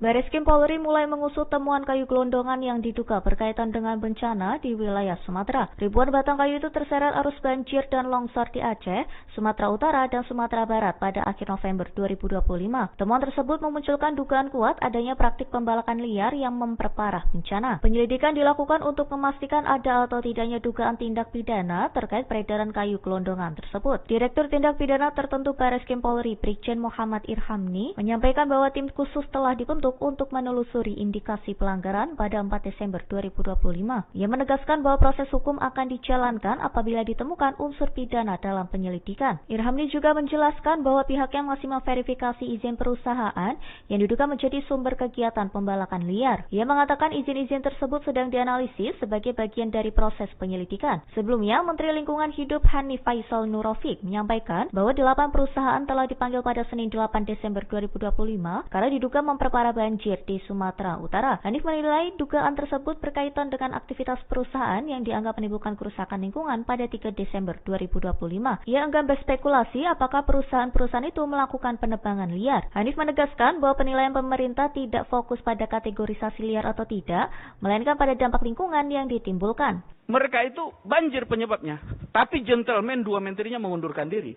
Bareskrim Polri mulai mengusut temuan kayu gelondongan yang diduga berkaitan dengan bencana di wilayah Sumatera. Ribuan batang kayu itu terseret arus banjir dan longsor di Aceh, Sumatera Utara, dan Sumatera Barat pada akhir November 2025. Temuan tersebut memunculkan dugaan kuat adanya praktik pembalakan liar yang memperparah bencana. Penyelidikan dilakukan untuk memastikan ada atau tidaknya dugaan tindak pidana terkait peredaran kayu gelondongan tersebut. Direktur Tindak Pidana Tertentu Bareskrim Polri, Brigjen Muhammad Irhamni, menyampaikan bahwa tim khusus telah dibentuk untuk menelusuri indikasi pelanggaran pada 4 Desember 2025. Ia menegaskan bahwa proses hukum akan dijalankan apabila ditemukan unsur pidana dalam penyelidikan. Irhamni juga menjelaskan bahwa pihaknya masih memverifikasi izin perusahaan yang diduga menjadi sumber kegiatan pembalakan liar. Ia mengatakan izin-izin tersebut sedang dianalisis sebagai bagian dari proses penyelidikan. Sebelumnya, Menteri Lingkungan Hidup Hanif Faisal Nurofik menyampaikan bahwa 8 perusahaan telah dipanggil pada Senin 8 Desember 2025 karena diduga memperparah banjir di Sumatera Utara. Hanif menilai dugaan tersebut berkaitan dengan aktivitas perusahaan yang dianggap menimbulkan kerusakan lingkungan pada 3 Desember 2025. Ia enggan berspekulasi apakah perusahaan-perusahaan itu melakukan penebangan liar. Hanif menegaskan bahwa penilaian pemerintah tidak fokus pada kategorisasi liar atau tidak, melainkan pada dampak lingkungan yang ditimbulkan. Mereka itu banjir penyebabnya, tapi gentleman dua menterinya mengundurkan diri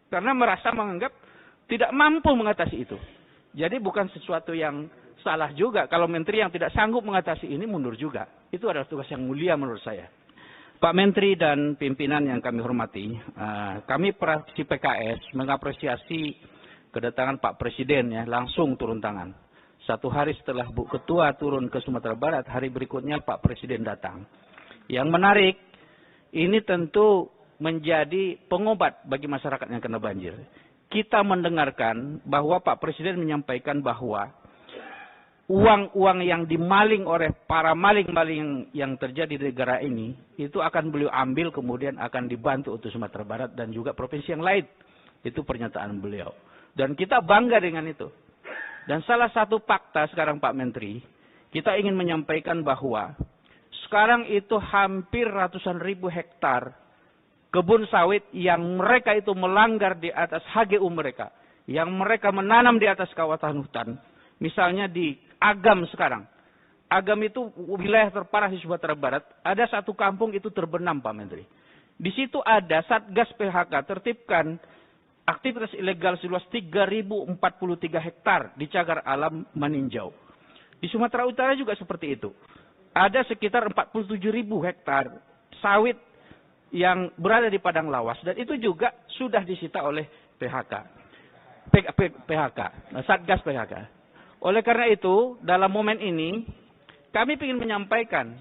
karena menganggap tidak mampu mengatasi itu. Jadi bukan sesuatu yang salah juga kalau menteri yang tidak sanggup mengatasi ini mundur juga. Itu adalah tugas yang mulia menurut saya. Pak Menteri dan pimpinan yang kami hormati, kami fraksi PKS mengapresiasi kedatangan Pak Presiden ya langsung turun tangan. 1 hari setelah Bu Ketua turun ke Sumatera Barat, hari berikutnya Pak Presiden datang. Yang menarik, ini tentu menjadi pengobat bagi masyarakat yang kena banjir. Kita mendengarkan bahwa Pak Presiden menyampaikan bahwa uang-uang yang dimaling oleh para maling-maling yang terjadi di negara ini, itu akan beliau ambil kemudian akan dibantu untuk Sumatera Barat dan juga provinsi yang lain. Itu pernyataan beliau. Dan kita bangga dengan itu. Dan salah satu fakta sekarang Pak Menteri, kita ingin menyampaikan bahwa sekarang itu hampir ratusan ribu hektar kebun sawit yang mereka itu melanggar di atas HGU mereka. Yang mereka menanam di atas kawasan hutan. Misalnya di Agam sekarang. Agam itu wilayah terparah di Sumatera Barat. Ada satu kampung itu terbenam Pak Menteri. Di situ ada Satgas PHK tertibkan aktivitas ilegal seluas 3.043 hektar di cagar alam meninjau. Di Sumatera Utara juga seperti itu. Ada sekitar 47.000 hektar sawit yang berada di padang lawas dan itu juga sudah disita oleh PHK, Satgas PHK. Oleh karena itu, dalam momen ini kami ingin menyampaikan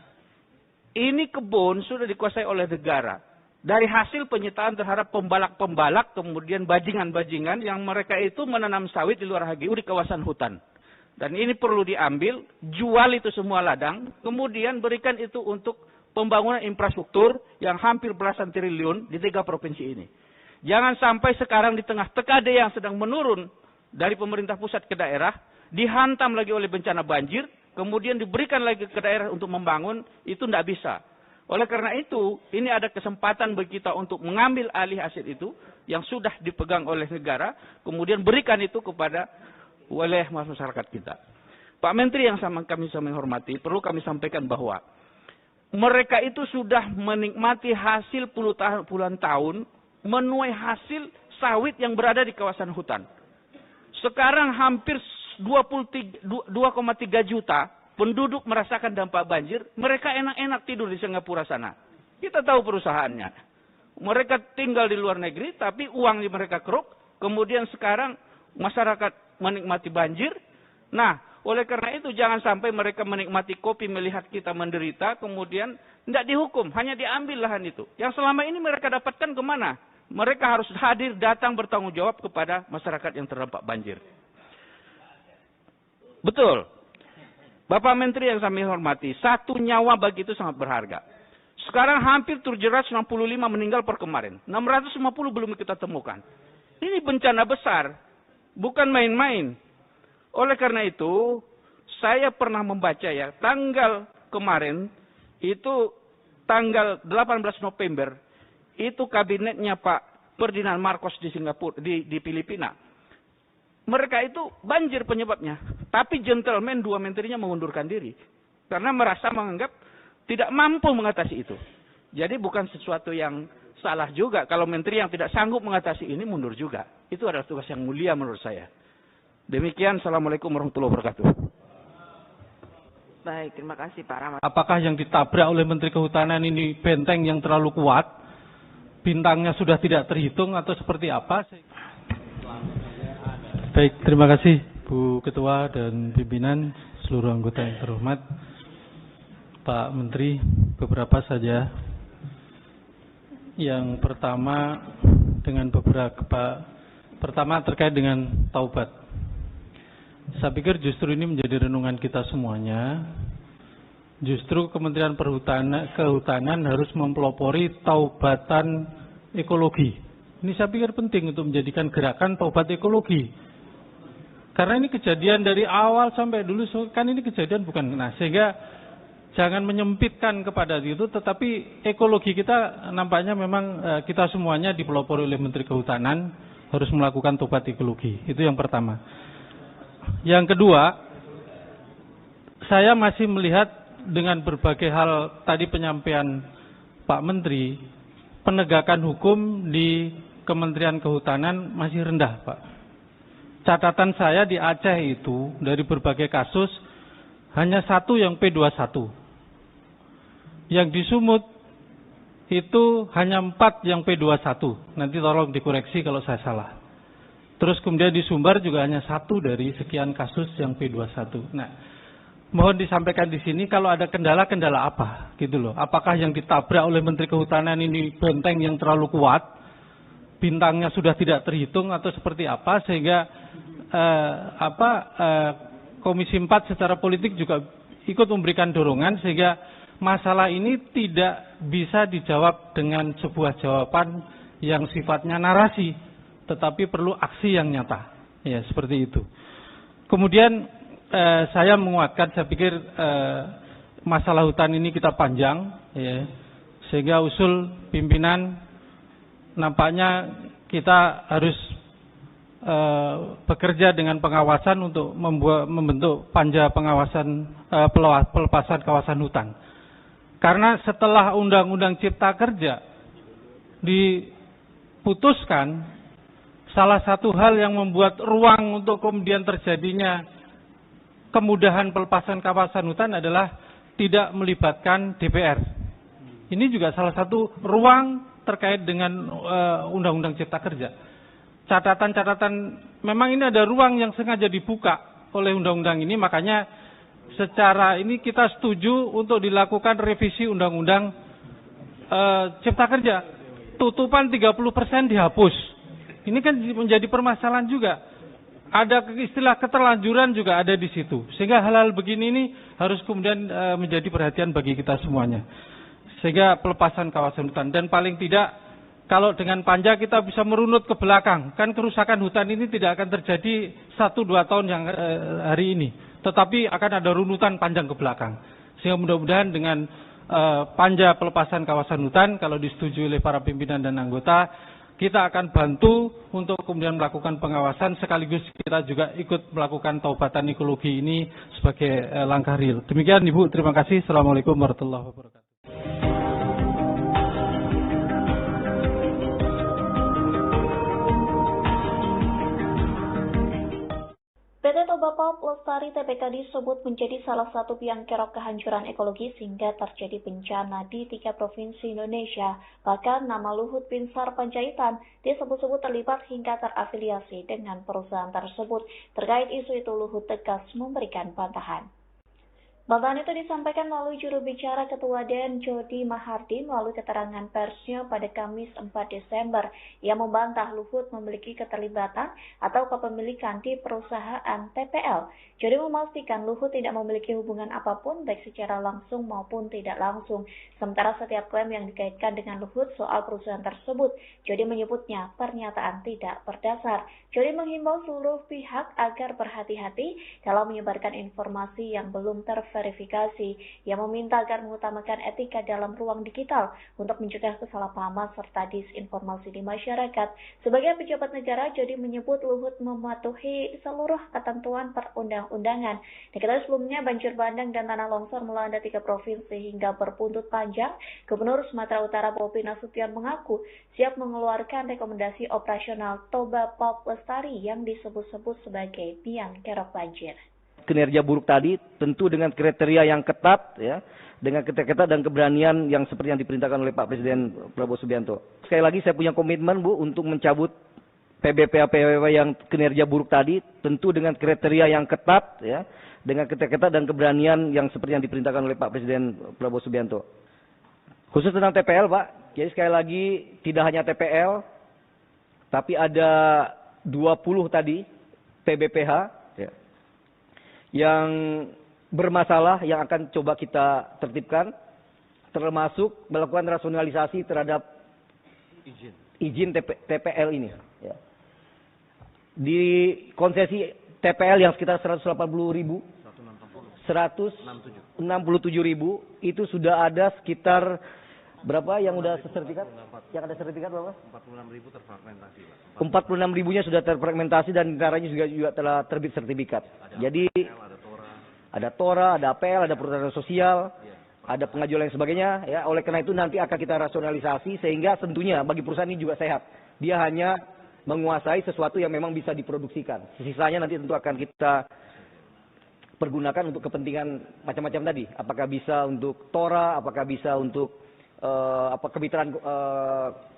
ini kebun sudah dikuasai oleh negara. Dari hasil penyitaan terhadap pembalak-pembalak kemudian bajingan-bajingan yang mereka itu menanam sawit di luar HGU di kawasan hutan. Dan ini perlu diambil, jual itu semua ladang, kemudian berikan itu untuk pembangunan infrastruktur yang hampir belasan triliun di 3 provinsi ini. Jangan sampai sekarang di tengah TKD yang sedang menurun dari pemerintah pusat ke daerah, dihantam lagi oleh bencana banjir, kemudian diberikan lagi ke daerah untuk membangun, itu tidak bisa. Oleh karena itu, ini ada kesempatan bagi kita untuk mengambil alih aset itu yang sudah dipegang oleh negara, kemudian berikan itu kepada wilayah masyarakat kita. Pak Menteri yang kami hormati, perlu kami sampaikan bahwa mereka itu sudah menikmati hasil puluhan tahun, menuai hasil sawit yang berada di kawasan hutan. Sekarang hampir 2,3 juta penduduk merasakan dampak banjir, mereka enak-enak tidur di Singapura sana. Kita tahu perusahaannya. Mereka tinggal di luar negeri, tapi uang di mereka keruk, kemudian sekarang masyarakat menikmati banjir. Nah, oleh karena itu jangan sampai mereka menikmati kopi melihat kita menderita, kemudian tidak dihukum, hanya diambil lahan itu. Yang selama ini mereka dapatkan kemana? Mereka harus hadir, datang bertanggung jawab kepada masyarakat yang terdampak banjir. Betul. Bapak Menteri yang kami hormati, 1 nyawa bagi itu sangat berharga. Sekarang hampir 765 meninggal per kemarin. 650 belum kita temukan. Ini bencana besar, bukan main-main. Oleh karena itu, saya pernah membaca ya, tanggal kemarin, itu tanggal 18 November, itu kabinetnya Pak Ferdinand Marcos di Singapura, di Filipina. Mereka itu banjir penyebabnya. Tapi gentleman dua menterinya mengundurkan diri. Karena merasa menganggap tidak mampu mengatasi itu. Jadi bukan sesuatu yang salah juga. Kalau menteri yang tidak sanggup mengatasi ini mundur juga. Itu adalah tugas yang mulia menurut saya. Demikian, Assalamualaikum warahmatullahi wabarakatuh. Baik, terima kasih Pak Rahmat. Apakah yang ditabrak oleh Menteri Kehutanan ini benteng yang terlalu kuat? Bintangnya sudah tidak terhitung atau seperti apa? Baik, terima kasih Bu Ketua dan pimpinan, seluruh anggota yang terhormat. Pak Menteri, beberapa saja. Yang pertama terkait dengan taubat. Saya pikir justru ini menjadi renungan kita semuanya. Justru Kementerian Kehutanan harus mempelopori taubatan ekologi. Ini saya pikir penting untuk menjadikan gerakan taubat ekologi. Karena ini kejadian dari awal sampai dulu, kan ini kejadian bukan. Nah, sehingga jangan menyempitkan kepada itu, tetapi ekologi kita nampaknya memang kita semuanya dipelopori oleh Menteri Kehutanan harus melakukan taubat ekologi. Itu yang pertama. Yang kedua, saya masih melihat dengan berbagai hal tadi penyampaian Pak Menteri, penegakan hukum di Kementerian Kehutanan masih rendah, Pak. Catatan saya di Aceh itu, dari berbagai kasus, hanya satu yang P21. Yang di Sumut, itu hanya 4 yang P21. Nanti tolong dikoreksi kalau saya salah. Terus kemudian di Sumbar juga hanya 1 dari sekian kasus yang P21. Nah, mohon disampaikan di sini kalau ada kendala-kendala apa, gitu loh. Apakah yang ditabrak oleh Menteri Kehutanan ini benteng yang terlalu kuat, bintangnya sudah tidak terhitung atau seperti apa, sehingga Komisi 4 secara politik juga ikut memberikan dorongan sehingga masalah ini tidak bisa dijawab dengan sebuah jawaban yang sifatnya narasi, tetapi perlu aksi yang nyata. Ya, seperti itu. Kemudian saya menguatkan, saya pikir masalah hutan ini kita panjang, ya, sehingga usul pimpinan nampaknya kita harus bekerja dengan pengawasan untuk membentuk panja pengawasan pelepasan kawasan hutan. Karena setelah Undang-Undang Cipta Kerja diputuskan, salah satu hal yang membuat ruang untuk kemudian terjadinya kemudahan pelepasan kawasan hutan adalah tidak melibatkan DPR. Ini juga salah satu ruang terkait dengan Undang-Undang Cipta Kerja. Catatan-catatan, memang ini ada ruang yang sengaja dibuka oleh undang-undang ini, makanya secara ini kita setuju untuk dilakukan revisi Undang-Undang Cipta Kerja. Tutupan 30% dihapus. Ini kan menjadi permasalahan juga. Ada istilah keterlanjuran juga ada di situ. Sehingga hal-hal begini ini harus kemudian menjadi perhatian bagi kita semuanya. Sehingga pelepasan kawasan hutan. Dan paling tidak, kalau dengan panja kita bisa merunut ke belakang. Kan kerusakan hutan ini tidak akan terjadi 1-2 tahun yang hari ini. Tetapi akan ada runutan panjang ke belakang. Sehingga mudah-mudahan dengan panja pelepasan kawasan hutan, kalau disetujui oleh para pimpinan dan anggota, kita akan bantu untuk kemudian melakukan pengawasan, sekaligus kita juga ikut melakukan taubatan ekologi ini sebagai langkah real. Demikian Ibu, terima kasih. Assalamualaikum warahmatullahi wabarakatuh. PT Toba Pulp Lestari Tbk disebut menjadi salah satu biang kerok kehancuran ekologi sehingga terjadi bencana di 3 provinsi Indonesia. Bahkan nama Luhut Binsar Panjaitan disebut-sebut terlibat hingga terafiliasi dengan perusahaan tersebut. Terkait isu itu Luhut tegas memberikan bantahan. Bantahan itu disampaikan melalui juru bicara Ketua DEN Jody Mahardi melalui keterangan persnya pada Kamis 4 Desember. Ia membantah Luhut memiliki keterlibatan atau kepemilikan di perusahaan TPL. Jody memastikan Luhut tidak memiliki hubungan apapun baik secara langsung maupun tidak langsung. Sementara setiap klaim yang dikaitkan dengan Luhut soal perusahaan tersebut, Jody menyebutnya pernyataan tidak berdasar. Jody menghimbau seluruh pihak agar berhati-hati dalam menyebarkan informasi yang belum terverifikasi verifikasi yang meminta agar mengutamakan etika dalam ruang digital untuk mencegah kesalahpahaman serta disinformasi di masyarakat. Sebagai pejabat negara, Jody menyebut Luhut mematuhi seluruh ketentuan perundang-undangan. Diketahui sebelumnya banjir bandang dan tanah longsor melanda 3 provinsi hingga berbuntut panjang. Gubernur Sumatera Utara Bobi Nasution mengaku siap mengeluarkan rekomendasi operasional Toba Pop Lestari yang disebut-sebut sebagai biang kerok banjir. Kinerja buruk tadi tentu dengan kriteria yang ketat, ya, dengan ketat dan keberanian yang seperti yang diperintahkan oleh Pak Presiden Prabowo Subianto. Sekali lagi saya punya komitmen, Bu, untuk mencabut PBPA-PWW yang kinerja buruk tadi tentu dengan kriteria yang ketat, ya, dengan ketat dan keberanian yang seperti yang diperintahkan oleh Pak Presiden Prabowo Subianto. Khusus tentang TPL, Pak, jadi sekali lagi tidak hanya TPL, tapi ada 20 tadi PBPH, ya, yang bermasalah yang akan coba kita tertibkan, termasuk melakukan rasionalisasi terhadap izin TPL ini. Ya. Di konsesi TPL yang sekitar 167.000, itu sudah ada sekitar berapa yang udah sertifikat? Yang ada sertifikat berapa? 46.000 terfragmentasi, Pak. 46.000-nya sudah terfragmentasi dan negaranya juga telah terbit sertifikat. Jadi ada TORA, ada APL, ada perhutanan sosial, ada pengajuan dan sebagainya. Ya, oleh karena itu nanti akan kita rasionalisasi sehingga tentunya bagi perusahaan ini juga sehat. Dia hanya menguasai sesuatu yang memang bisa diproduksikan. Sisanya nanti tentu akan kita pergunakan untuk kepentingan macam-macam tadi. Apakah bisa untuk TORA, apakah bisa untuk kemitraan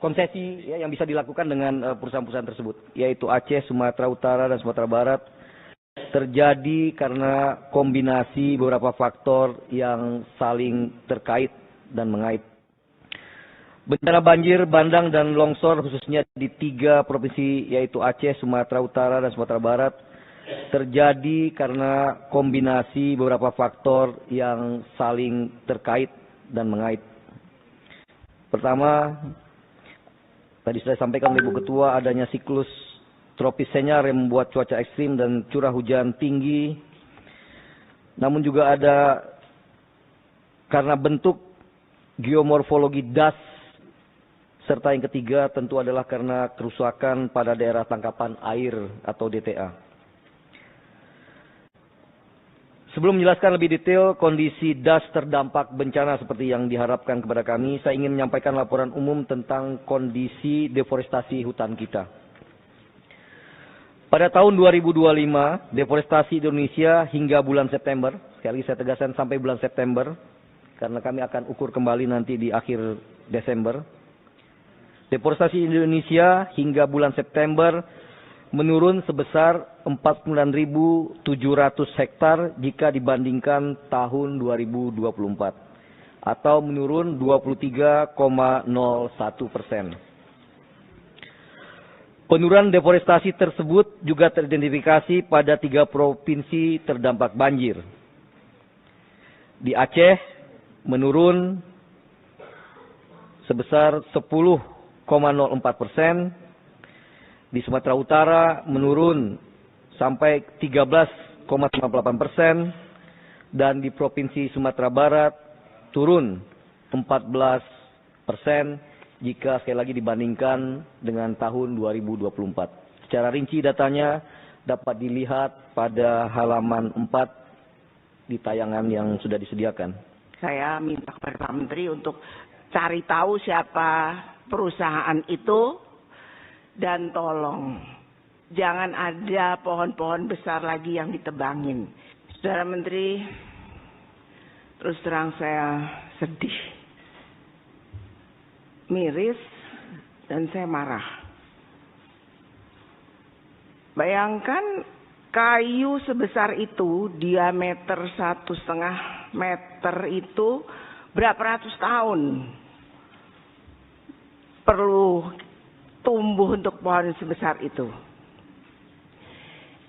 konsesi, ya, yang bisa dilakukan dengan perusahaan-perusahaan tersebut, yaitu Aceh, Sumatera Utara, dan Sumatera Barat, terjadi karena kombinasi beberapa faktor yang saling terkait dan mengait. Bencana banjir, bandang, dan longsor khususnya di 3 provinsi yaitu Aceh, Sumatera Utara, dan Sumatera Barat terjadi karena kombinasi beberapa faktor yang saling terkait dan mengait. Pertama, tadi sudah disampaikan oleh Ibu Ketua, adanya siklus tropis Senyar yang membuat cuaca ekstrim dan curah hujan tinggi. Namun juga ada karena bentuk geomorfologi das, serta yang ketiga tentu adalah karena kerusakan pada daerah tangkapan air atau DTA. Sebelum menjelaskan lebih detail kondisi das terdampak bencana seperti yang diharapkan kepada kami, saya ingin menyampaikan laporan umum tentang kondisi deforestasi hutan kita. Pada tahun 2025, deforestasi Indonesia hingga bulan September, sekali lagi saya tegaskan sampai bulan September, karena kami akan ukur kembali nanti di akhir Desember. Deforestasi Indonesia hingga bulan September menurun sebesar 49.700 hektar jika dibandingkan tahun 2024, atau menurun 23,01%. Penurunan deforestasi tersebut juga teridentifikasi pada 3 provinsi terdampak banjir. Di Aceh menurun sebesar 10,04%. Di Sumatera Utara menurun sampai 13,58%, dan di Provinsi Sumatera Barat turun 14% jika sekali lagi dibandingkan dengan tahun 2024. Secara rinci datanya dapat dilihat pada halaman 4 di tayangan yang sudah disediakan. Saya minta kepada Pak Menteri untuk cari tahu siapa perusahaan itu. Dan tolong, jangan ada pohon-pohon besar lagi yang ditebangin. Saudara Menteri, terus terang saya sedih, miris, dan saya marah. Bayangkan kayu sebesar itu, diameter 1,5 meter itu berapa ratus tahun perlu tumbuh untuk pohon sebesar itu.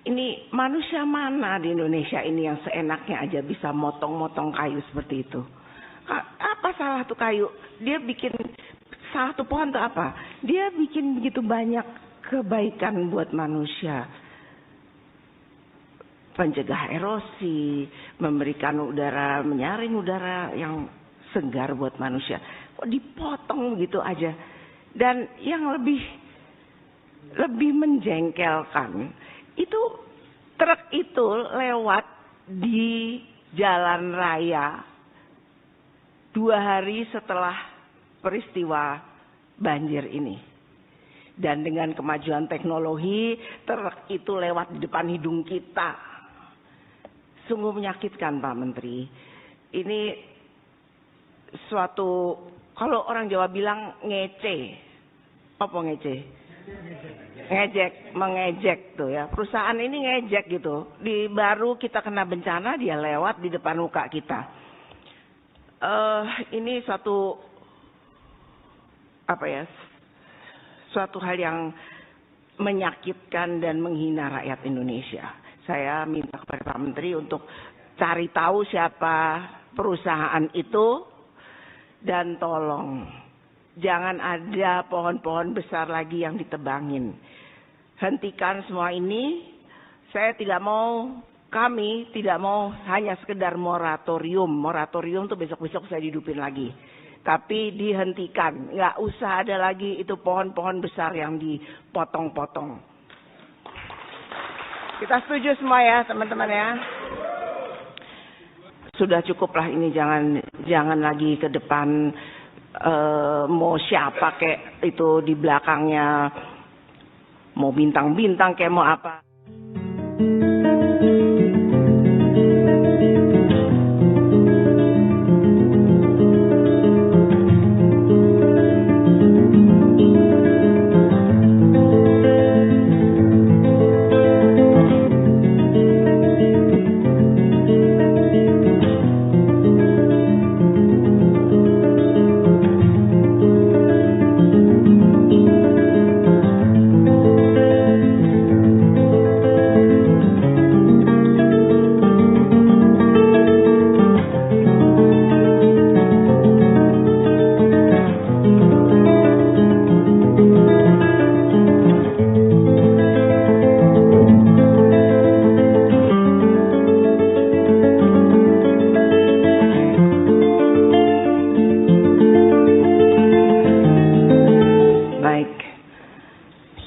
Ini manusia mana di Indonesia ini yang seenaknya aja bisa motong-motong kayu seperti itu? Apa salah tuh kayu? Dia bikin salah tuh pohon tuh apa? Dia bikin begitu banyak kebaikan buat manusia. pencegah erosi, memberikan udara, menyaring udara yang segar buat manusia. Kok dipotong gitu aja? Dan yang lebih menjengkelkan, itu truk itu lewat di jalan raya 2 hari setelah peristiwa banjir ini. Dan dengan kemajuan teknologi, truk itu lewat di depan hidung kita. Sungguh menyakitkan, Pak Menteri. Ini suatu, kalau orang Jawa bilang ngece. Apa ngece? Ngejek, mengejek tuh ya. Perusahaan ini ngejek gitu. Baru kita kena bencana, dia lewat di depan muka kita. Ini suatu suatu hal yang menyakitkan dan menghina rakyat Indonesia. Saya minta kepada Pak Menteri untuk cari tahu siapa perusahaan itu dan tolong jangan ada pohon-pohon besar lagi yang ditebangin. Hentikan semua ini. Saya tidak mau, kami tidak mau hanya sekedar moratorium. Moratorium tuh besok-besok saya hidupin lagi. Tapi dihentikan. Nggak usah ada lagi itu pohon-pohon besar yang dipotong-potong. Kita setuju semua ya teman-teman ya. Sudah cukuplah ini, jangan lagi ke depan mau siapa kayak itu di belakangnya. Mau bintang-bintang kayak mau apa.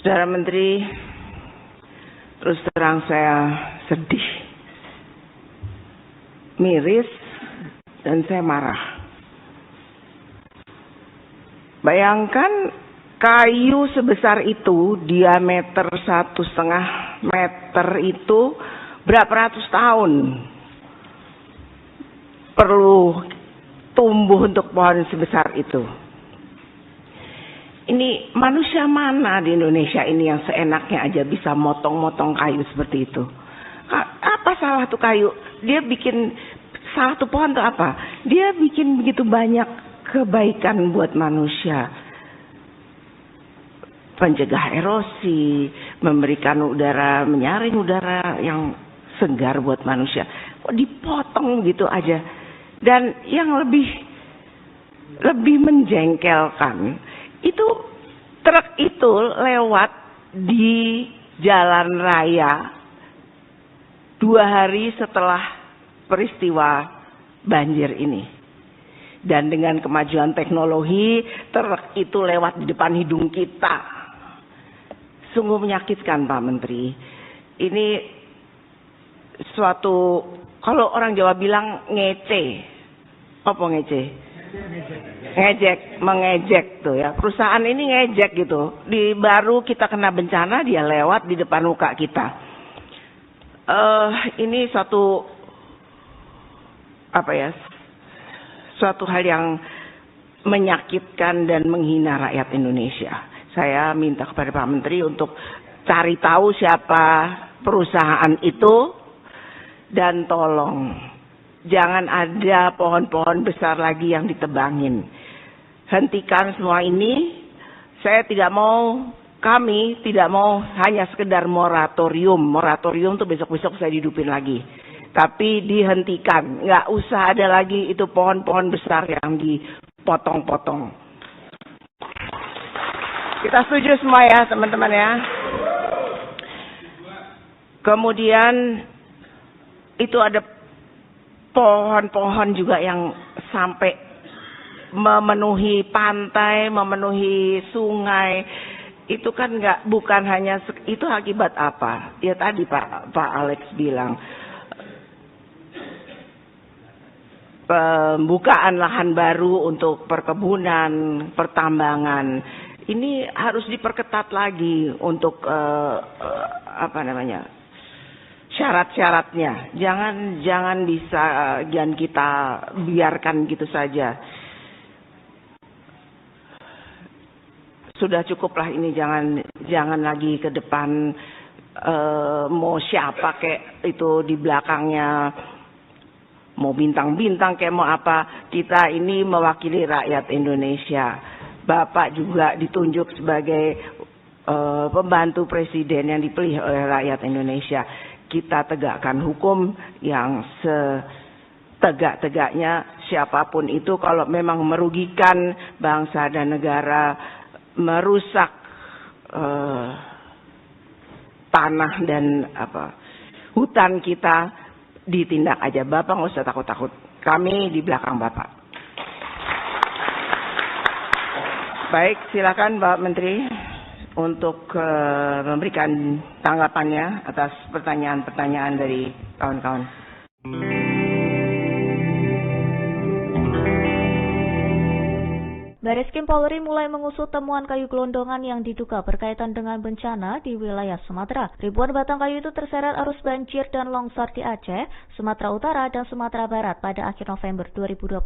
Saudara Menteri, terus terang saya sedih, miris, dan saya marah. Bayangkan kayu sebesar itu, diameter 1,5 meter itu berapa ratus tahun perlu tumbuh untuk pohon sebesar itu. Ini manusia mana di Indonesia ini yang seenaknya aja bisa motong-motong kayu seperti itu? Apa salah tuh kayu? Dia bikin salah tuh pohon tuh apa? Dia bikin begitu banyak kebaikan buat manusia. Pencegah erosi, memberikan udara, menyaring udara yang segar buat manusia. Kok dipotong gitu aja? Dan yang lebih menjengkelkan, itu truk itu lewat di jalan raya 2 hari setelah peristiwa banjir ini. Dan dengan kemajuan teknologi, truk itu lewat di depan hidung kita. Sungguh menyakitkan, Pak Menteri. Ini suatu, kalau orang Jawa bilang ngece. Apa ngece? Ngejek, mengejek tuh ya. Perusahaan ini ngejek gitu. Baru kita kena bencana, dia lewat di depan muka kita. Ini suatu suatu hal yang menyakitkan dan menghina rakyat Indonesia. Saya minta kepada Pak Menteri untuk cari tahu siapa perusahaan itu dan tolong jangan ada pohon-pohon besar lagi yang ditebangin. Hentikan semua ini. Saya tidak mau, kami tidak mau hanya sekedar moratorium. Moratorium tuh besok-besok saya hidupin lagi. Tapi dihentikan. Nggak usah ada lagi itu pohon-pohon besar yang dipotong-potong. Kita setuju semua ya teman-teman ya. Kemudian itu ada pohon-pohon juga yang sampai memenuhi pantai, memenuhi sungai. Itu kan bukan hanya itu akibat apa? Ya tadi Pak Alex bilang pembukaan lahan baru untuk perkebunan, pertambangan. Ini harus diperketat lagi untuk syarat-syaratnya. Jangan kita biarkan gitu saja. Sudah cukuplah ini, jangan lagi ke depan mau siapa kayak itu di belakangnya, mau bintang-bintang kayak mau apa. Kita ini mewakili rakyat Indonesia. Bapak juga ditunjuk sebagai pembantu presiden yang dipilih oleh rakyat Indonesia. Kita tegakkan hukum yang setegak-tegaknya, siapapun itu kalau memang merugikan bangsa dan negara, merusak tanah dan hutan kita, ditindak aja. Bapak nggak usah takut-takut. Kami di belakang Bapak. Baik, silakan Pak Menteri untuk memberikan tanggapannya atas pertanyaan-pertanyaan dari kawan-kawan. Bareskrim Polri mulai mengusut temuan kayu gelondongan yang diduga berkaitan dengan bencana di wilayah Sumatera. Ribuan batang kayu itu terseret arus banjir dan longsor di Aceh, Sumatera Utara, dan Sumatera Barat pada akhir November 2025.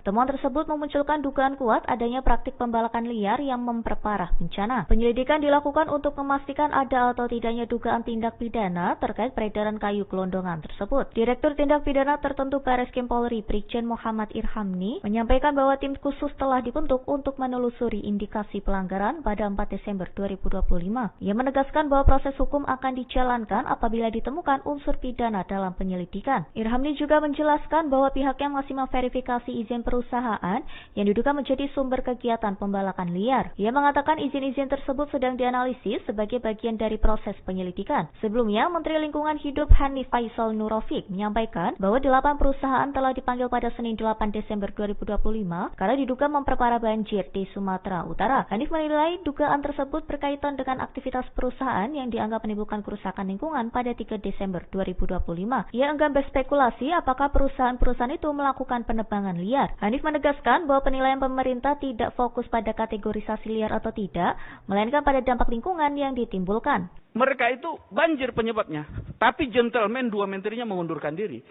Temuan tersebut memunculkan dugaan kuat adanya praktik pembalakan liar yang memperparah bencana. Penyelidikan dilakukan untuk memastikan ada atau tidaknya dugaan tindak pidana terkait peredaran kayu gelondongan tersebut. Direktur Tindak Pidana Tertentu Bareskrim Polri, Brigjen Muhammad Irhamni, menyampaikan bahwa tim khusus telah dibentuk untuk menelusuri indikasi pelanggaran pada 4 Desember 2025. Ia menegaskan bahwa proses hukum akan dijalankan apabila ditemukan unsur pidana dalam penyelidikan. Irhamni juga menjelaskan bahwa pihaknya masih memverifikasi izin perusahaan yang diduga menjadi sumber kegiatan pembalakan liar. Ia mengatakan izin-izin tersebut sedang dianalisis sebagai bagian dari proses penyelidikan. Sebelumnya, Menteri Lingkungan Hidup Hanif Faisal Nurofik menyampaikan bahwa 8 perusahaan telah dipanggil pada Senin 8 Desember 2025 karena diduga memperparah banjir di Sumatera Utara. Hanif menilai dugaan tersebut berkaitan dengan aktivitas perusahaan yang dianggap menimbulkan kerusakan lingkungan pada 3 Desember 2025. Ia enggan berspekulasi apakah perusahaan-perusahaan itu melakukan penebangan liar. Hanif menegaskan bahwa penilaian pemerintah tidak fokus pada kategorisasi liar atau tidak, melainkan pada dampak lingkungan yang ditimbulkan. Mereka itu banjir penyebabnya, tapi gentleman 2 menterinya mengundurkan diri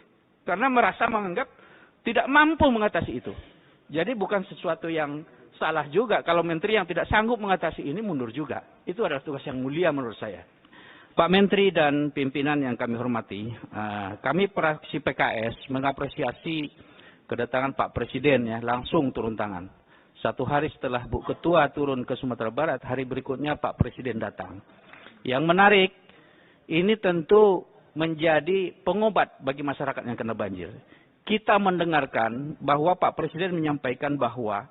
karena merasa menganggap tidak mampu mengatasi itu. Jadi bukan sesuatu yang salah juga kalau menteri yang tidak sanggup mengatasi ini mundur juga. Itu adalah tugas yang mulia menurut saya. Pak Menteri dan pimpinan yang kami hormati, kami fraksi PKS mengapresiasi kedatangan Pak Presiden ya, langsung turun tangan. 1 hari setelah Bu Ketua turun ke Sumatera Barat, hari berikutnya Pak Presiden datang. Yang menarik, ini tentu menjadi pengobat bagi masyarakat yang kena banjir. Kita mendengarkan bahwa Pak Presiden menyampaikan bahwa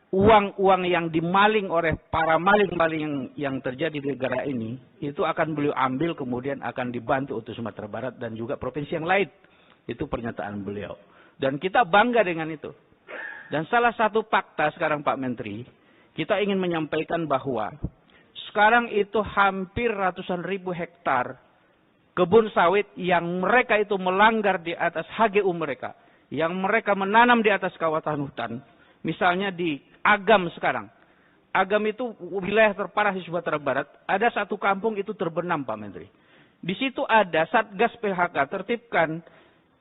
uang-uang yang dimaling oleh para maling-maling yang terjadi di negara ini, itu akan beliau ambil kemudian akan dibantu untuk Sumatera Barat dan juga provinsi yang lain. Itu pernyataan beliau. Dan kita bangga dengan itu. Dan salah satu fakta sekarang Pak Menteri, kita ingin menyampaikan bahwa sekarang itu hampir ratusan ribu hektar kebun sawit yang mereka itu melanggar di atas HGU mereka. Yang mereka menanam di atas kawasan hutan. Misalnya di Agam sekarang. Agam itu wilayah terparah di Sumatera Barat. Ada satu kampung itu terbenam Pak Menteri. Di situ ada Satgas PHK tertibkan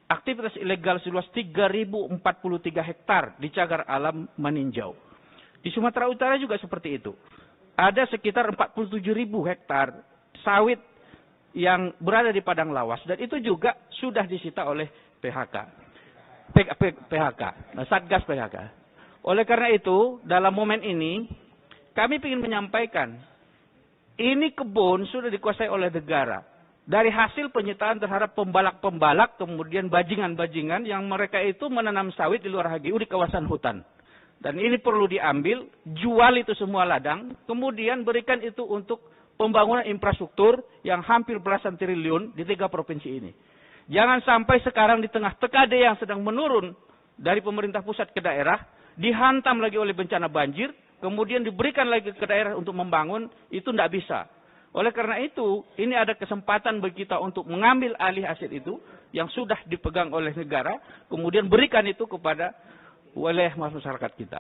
aktivitas ilegal seluas 3.043 hektar di cagar alam meninjau. Di Sumatera Utara juga seperti itu. Ada sekitar 47.000 hektar sawit yang berada di padang lawas dan itu juga sudah disita oleh PHK, Satgas PHK. Oleh karena itu, dalam momen ini kami ingin menyampaikan ini kebun sudah dikuasai oleh negara. Dari hasil penyitaan terhadap pembalak-pembalak, kemudian bajingan-bajingan yang mereka itu menanam sawit di luar HGU di kawasan hutan. Dan ini perlu diambil, jual itu semua ladang, kemudian berikan itu untuk pembangunan infrastruktur yang hampir belasan triliun di 3 provinsi ini. Jangan sampai sekarang di tengah tekade yang sedang menurun dari pemerintah pusat ke daerah, dihantam lagi oleh bencana banjir, kemudian diberikan lagi ke daerah untuk membangun, itu tidak bisa. Oleh karena itu, ini ada kesempatan bagi kita untuk mengambil alih aset itu yang sudah dipegang oleh negara, kemudian berikan itu kepada wilayah masyarakat kita.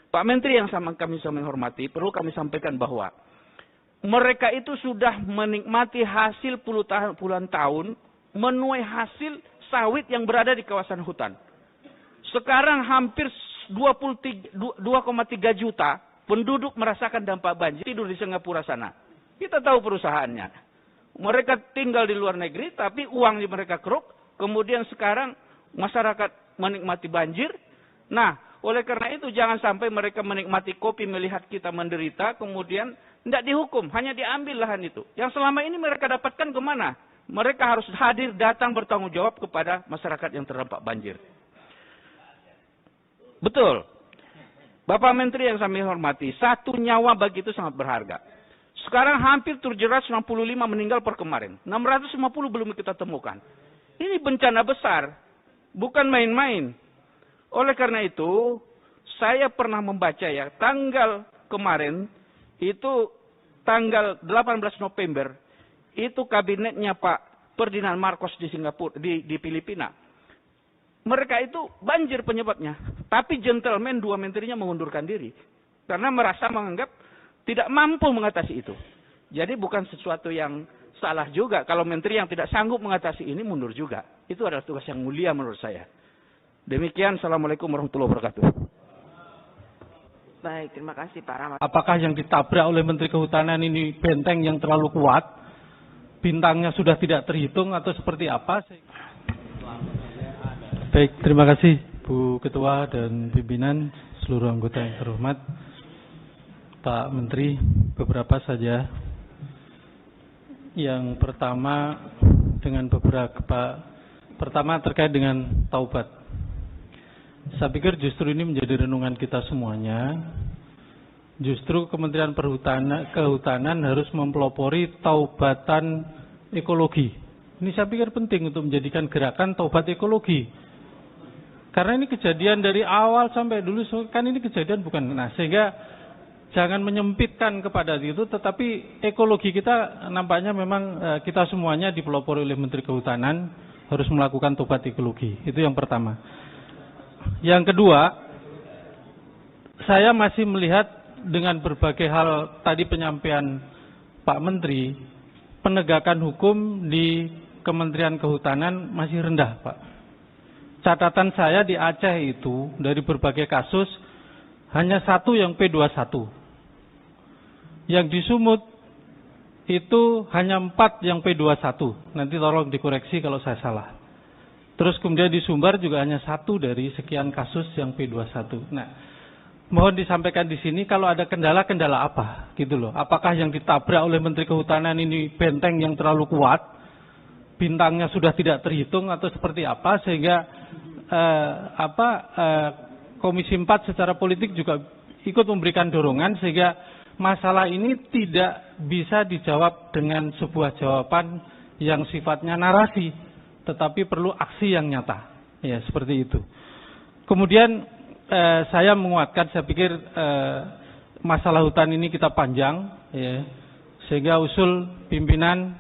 Pak Menteri yang kami hormati, perlu kami sampaikan bahwa mereka itu sudah menikmati hasil puluhan tahun, menuai hasil sawit yang berada di kawasan hutan. Sekarang hampir 2,3 juta penduduk merasakan dampak banjir, tidur di Singapura sana. Kita tahu perusahaannya. Mereka tinggal di luar negeri, tapi uang mereka keruk. Kemudian sekarang masyarakat menikmati banjir. Nah, oleh karena itu jangan sampai mereka menikmati kopi melihat kita menderita, kemudian tidak dihukum, hanya diambil lahan itu. Yang selama ini mereka dapatkan kemana? Mereka harus hadir, datang bertanggung jawab kepada masyarakat yang terdampak banjir. Betul. Bapak Menteri yang kami hormati, satu nyawa bagi itu sangat berharga. Sekarang hampir terjerat 95 meninggal per kemarin. 650 belum kita temukan. Ini bencana besar, bukan main-main. Oleh karena itu, saya pernah membaca ya, tanggal kemarin, itu tanggal 18 November, itu kabinetnya Pak Ferdinand Marcos di Singapura, di Filipina. Mereka itu banjir penyebabnya. Tapi gentleman dua menterinya mengundurkan diri. Karena merasa menganggap tidak mampu mengatasi itu. Jadi bukan sesuatu yang salah juga. Kalau menteri yang tidak sanggup mengatasi ini mundur juga. Itu adalah tugas yang mulia menurut saya. Demikian, Assalamualaikum warahmatullahi wabarakatuh. Baik, terima kasih Pak Rahmat. Apakah yang ditabrak oleh Menteri Kehutanan ini benteng yang terlalu kuat? Bintangnya sudah tidak terhitung atau seperti apa? Baik, terima kasih Bu Ketua dan pimpinan, seluruh anggota yang terhormat. Pak Menteri, beberapa saja. Yang pertama pertama terkait dengan taubat. Saya pikir justru ini menjadi renungan kita semuanya. Justru Kementerian Kehutanan harus mempelopori taubatan ekologi. Ini saya pikir penting untuk menjadikan gerakan taubat ekologi. Karena ini kejadian dari awal sampai dulu, kan ini kejadian bukan. Nah, sehingga jangan menyempitkan kepada itu, tetapi ekologi kita nampaknya memang kita semuanya dipelopori oleh Menteri Kehutanan harus melakukan taubat ekologi. Itu yang pertama. Yang kedua, saya masih melihat dengan berbagai hal tadi penyampaian Pak Menteri, penegakan hukum di Kementerian Kehutanan masih rendah, Pak. Catatan saya di Aceh itu dari berbagai kasus hanya satu yang P21. Yang di Sumut itu hanya 4 yang P21. Nanti tolong dikoreksi kalau saya salah. Terus kemudian di Sumbar juga hanya 1 dari sekian kasus yang P21. Nah, mohon disampaikan di sini kalau ada kendala-kendala apa gitu loh. Apakah yang ditabrak oleh Menteri Kehutanan ini benteng yang terlalu kuat, bintangnya sudah tidak terhitung atau seperti apa, sehingga Komisi 4 secara politik juga ikut memberikan dorongan sehingga masalah ini tidak bisa dijawab dengan sebuah jawaban yang sifatnya narasi, tetapi perlu aksi yang nyata. Ya, seperti itu. Kemudian saya menguatkan, saya pikir masalah hutan ini kita panjang, ya, sehingga usul pimpinan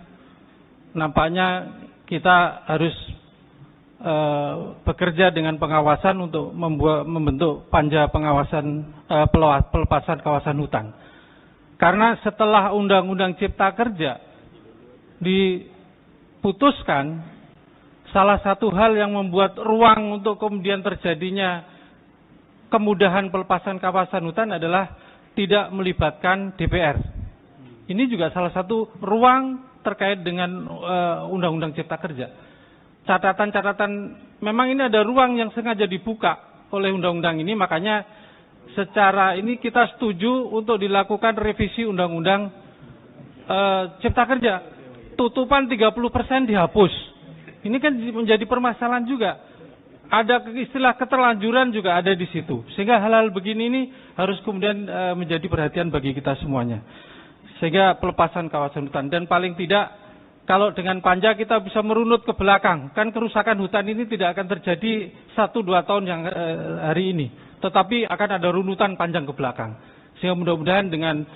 nampaknya kita harus bekerja dengan pengawasan untuk membentuk panja pengawasan pelepasan kawasan hutan. Karena setelah Undang-Undang Cipta Kerja diputuskan, salah satu hal yang membuat ruang untuk kemudian terjadinya kemudahan pelepasan kawasan hutan adalah tidak melibatkan DPR. Ini juga salah satu ruang terkait dengan Undang-Undang Cipta Kerja. Catatan-catatan, memang ini ada ruang yang sengaja dibuka oleh undang-undang ini, makanya secara ini kita setuju untuk dilakukan revisi Undang-Undang Cipta Kerja. Tutupan 30% dihapus. Ini kan menjadi permasalahan juga. Ada istilah keterlanjuran juga ada di situ. Sehingga hal-hal begini ini harus kemudian menjadi perhatian bagi kita semuanya. Sehingga pelepasan kawasan hutan. Dan paling tidak Kalau dengan panja kita bisa merunut ke belakang, kan kerusakan hutan ini tidak akan terjadi 1-2 tahun yang hari ini, tetapi akan ada runutan panjang ke belakang. Sehingga mudah-mudahan dengan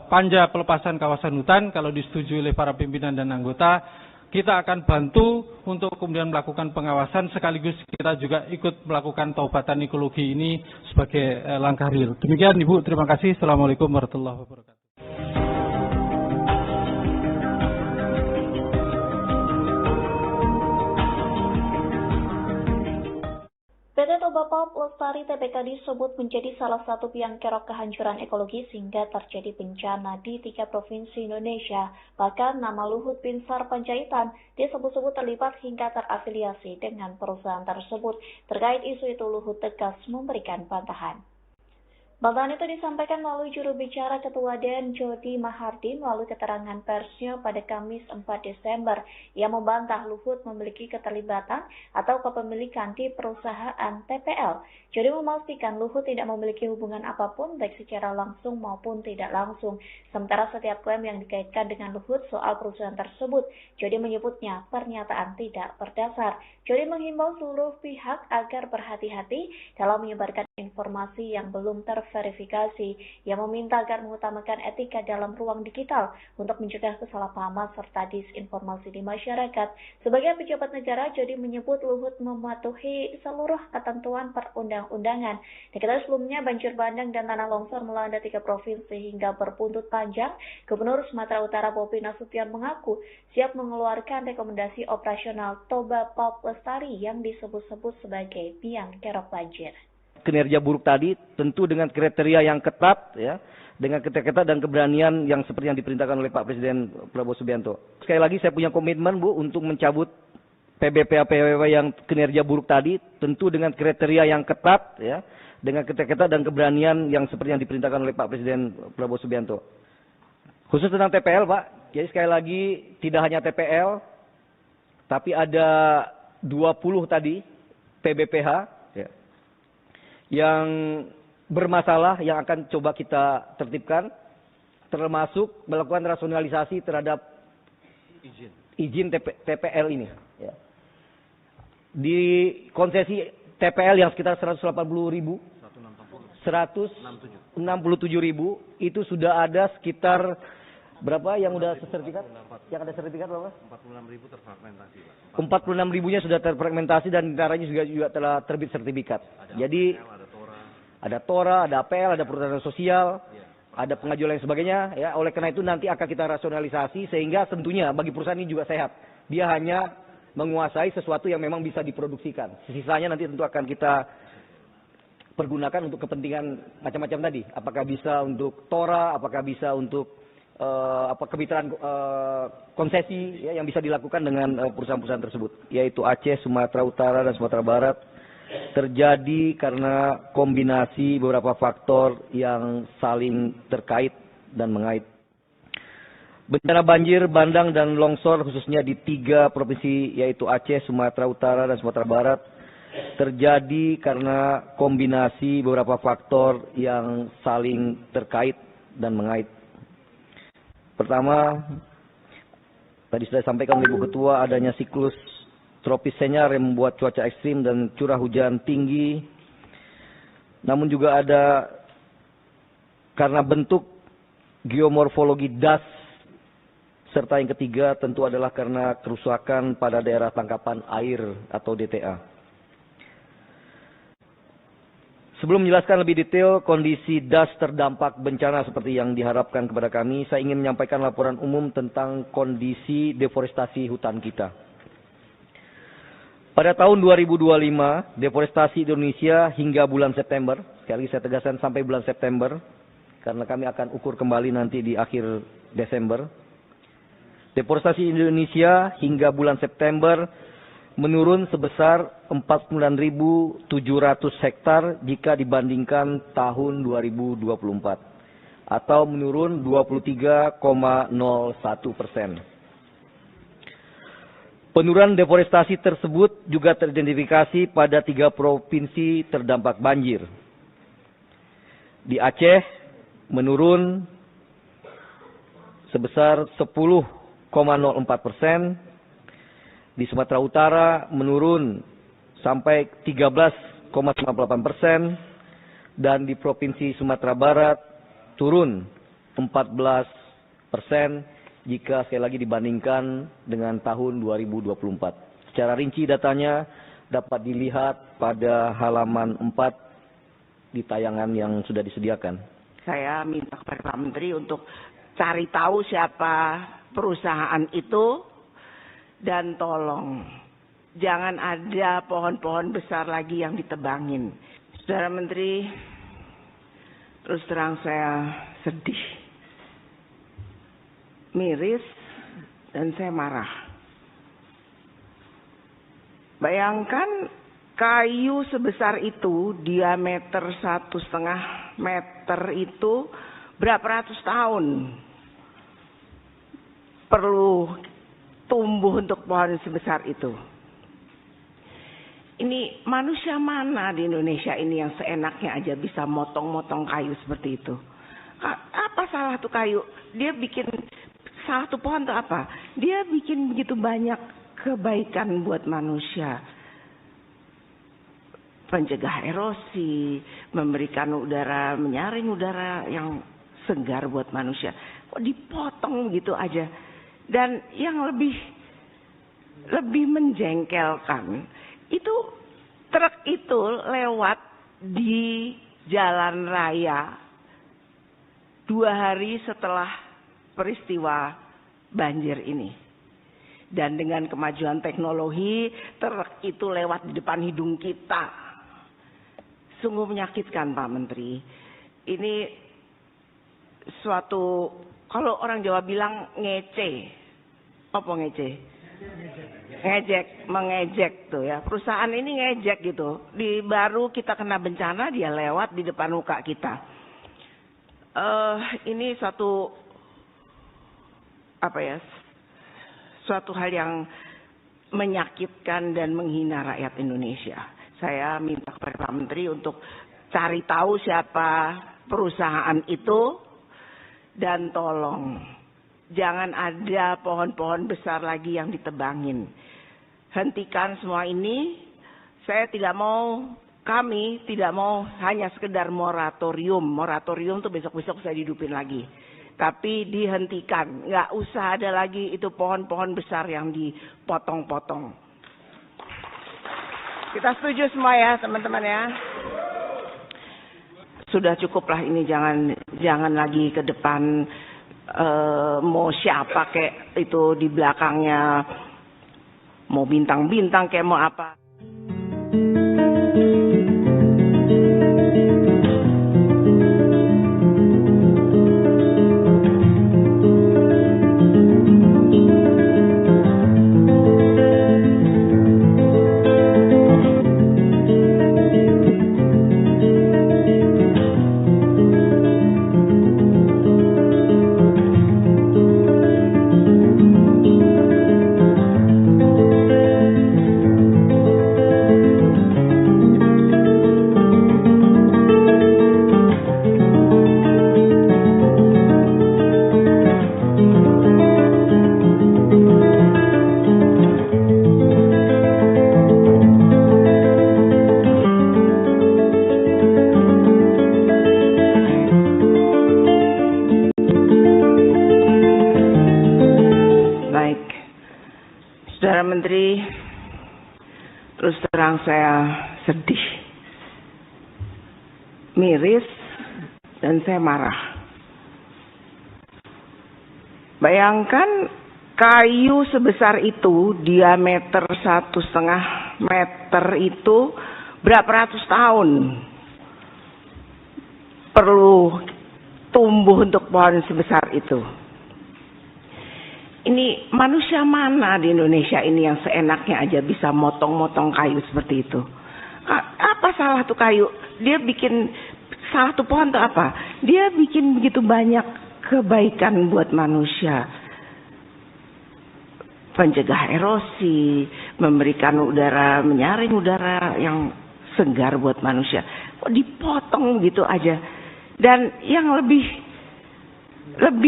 panja pelepasan kawasan hutan, kalau disetujui oleh para pimpinan dan anggota, kita akan bantu untuk kemudian melakukan pengawasan, sekaligus kita juga ikut melakukan taubatan ekologi ini sebagai langkah real. Demikian Ibu, terima kasih. Assalamualaikum warahmatullahi wabarakatuh. PT Toba Pop Lestari Tbk disebut menjadi salah satu biang kerok kehancuran ekologi sehingga terjadi bencana di 3 provinsi Indonesia. Bahkan nama Luhut Binsar Panjaitan disebut-sebut terlibat hingga terafiliasi dengan perusahaan tersebut. Terkait isu itu, Luhut tegas memberikan bantahan. Bantahan itu disampaikan melalui juru bicara Ketua DEN Jody Mahardi melalui keterangan persnya pada Kamis 4 Desember. Ia membantah Luhut memiliki keterlibatan atau kepemilikan di perusahaan TPL. Jody memastikan Luhut tidak memiliki hubungan apapun baik secara langsung maupun tidak langsung. Sementara setiap klaim yang dikaitkan dengan Luhut soal perusahaan tersebut, Jody menyebutnya pernyataan tidak berdasar. Jody menghimbau seluruh pihak agar berhati-hati dalam menyebarkan informasi yang belum terverifikasi. Ia meminta agar mengutamakan etika dalam ruang digital untuk mencegah kesalahpahaman serta disinformasi di masyarakat. Sebagai pejabat negara, Jody menyebut Luhut mematuhi seluruh ketentuan perundang-undangan. Diketahui sebelumnya banjir bandang dan tanah longsor melanda 3 provinsi hingga berbuntut panjang. Gubernur Sumatera Utara Bobi Nasution mengaku siap mengeluarkan rekomendasi operasional Toba Pop Lestari yang disebut-sebut sebagai biang kerok banjir. Kinerja buruk tadi tentu dengan kriteria yang ketat, ya, dengan ketat dan keberanian yang seperti yang diperintahkan oleh Pak Presiden Prabowo Subianto. Sekali lagi saya punya komitmen, Bu, untuk mencabut PBPA-PWW yang kinerja buruk tadi, tentu dengan kriteria yang ketat, ya, dengan ketat dan keberanian yang seperti yang diperintahkan oleh Pak Presiden Prabowo Subianto. Khusus tentang TPL, Pak, jadi sekali lagi tidak hanya TPL, tapi ada 20 tadi PBPH, ya, yang bermasalah yang akan coba kita tertibkan, termasuk melakukan rasionalisasi terhadap izin TPL ini. Ya. Di konsesi TPL yang sekitar 167.000, itu sudah ada sekitar berapa yang udah sertifikat? Yang ada sertifikat berapa? 46.000 terfragmentasi, Pak. 46.000-nya sudah terfragmentasi dan diantaranya juga telah terbit sertifikat. Jadi ada TORA, ada APL, ada perhutanan sosial, ada pengajuan lain sebagainya. Ya, oleh karena itu nanti akan kita rasionalisasi sehingga tentunya bagi perusahaan ini juga sehat. Dia hanya menguasai sesuatu yang memang bisa diproduksikan. Sisanya nanti tentu akan kita pergunakan untuk kepentingan macam-macam tadi. Apakah bisa untuk TORA, apakah bisa untuk kemitraan konsesi, ya, yang bisa dilakukan dengan perusahaan-perusahaan tersebut, yaitu Aceh, Sumatera Utara, dan Sumatera Barat. Terjadi karena kombinasi beberapa faktor yang saling terkait dan mengait. Bencana banjir, bandang, dan longsor khususnya di 3 provinsi yaitu Aceh, Sumatera Utara, dan Sumatera Barat terjadi karena kombinasi beberapa faktor yang saling terkait dan mengait. Pertama, tadi sudah disampaikan oleh Ibu Ketua, adanya siklus tropis Senyar yang membuat cuaca ekstrim dan curah hujan tinggi. Namun juga ada karena bentuk geomorfologi das, serta yang ketiga tentu adalah karena kerusakan pada daerah tangkapan air atau DTA. Sebelum menjelaskan lebih detail kondisi das terdampak bencana seperti yang diharapkan kepada kami, saya ingin menyampaikan laporan umum tentang kondisi deforestasi hutan kita. Pada tahun 2025, deforestasi Indonesia hingga bulan September, sekali saya tegaskan sampai bulan September, karena kami akan ukur kembali nanti di akhir Desember. Deforestasi Indonesia hingga bulan September menurun sebesar 49.700 hektar jika dibandingkan tahun 2024, atau menurun 23,01%. Penurunan deforestasi tersebut juga teridentifikasi pada 3 provinsi terdampak banjir. Di Aceh menurun sebesar 10 Di Sumatera Utara menurun sampai 13,98%, dan di Provinsi Sumatera Barat turun 14% jika sekali lagi dibandingkan dengan tahun 2024. Secara rinci datanya dapat dilihat pada halaman 4 di tayangan yang sudah disediakan. Saya minta kepada Pak Menteri untuk cari tahu siapa perusahaan itu, dan tolong jangan ada pohon-pohon besar lagi yang ditebangin. Saudara Menteri, terus terang saya sedih, miris, dan saya marah. Bayangkan kayu sebesar itu, diameter 1,5 meter itu berapa ratus tahun perlu tumbuh untuk pohon sebesar itu. Ini manusia mana di Indonesia ini yang seenaknya aja bisa motong-motong kayu seperti itu? Apa salah tuh kayu? Dia bikin salah tuh pohon tuh apa? Dia bikin begitu banyak kebaikan buat manusia. Mencegah erosi, memberikan udara, menyaring udara yang segar buat manusia. Kok dipotong gitu aja? Dan yang lebih menjengkelkan, itu truk itu lewat di jalan raya 2 hari setelah peristiwa banjir ini. Dan dengan kemajuan teknologi, truk itu lewat di depan hidung kita. Sungguh menyakitkan, Pak Menteri. Ini suatu, kalau orang Jawa bilang ngece. Apa ngece? Ngejek, mengejek tuh ya. Perusahaan ini ngejek gitu. Di baru kita kena bencana, dia lewat di depan muka kita. Ini suatu suatu hal yang menyakitkan dan menghina rakyat Indonesia. Saya minta kepada Pak Menteri untuk cari tahu siapa perusahaan itu, dan tolong jangan ada pohon-pohon besar lagi yang ditebangin. Hentikan semua ini. Saya tidak mau, kami tidak mau hanya sekedar moratorium. Moratorium tuh besok-besok saya hidupin lagi. Tapi dihentikan. Nggak usah ada lagi itu pohon-pohon besar yang dipotong-potong. Kita setuju semua ya teman-teman ya. Sudah cukuplah ini, jangan lagi ke depan. Mau siapa kayak itu di belakangnya, mau bintang-bintang kayak mau apa. Saudara Menteri, terus terang saya sedih, miris, dan saya marah. Bayangkan kayu sebesar itu, diameter 1,5 meter itu berapa ratus tahun perlu tumbuh untuk pohon sebesar itu. Ini manusia mana di Indonesia ini yang seenaknya aja bisa motong-motong kayu seperti itu? Apa salah tuh kayu? Dia bikin salah tuh pohon tuh apa? Dia bikin begitu banyak kebaikan buat manusia. Mencegah erosi, memberikan udara, menyaring udara yang segar buat manusia. Kok dipotong gitu aja? Dan yang lebih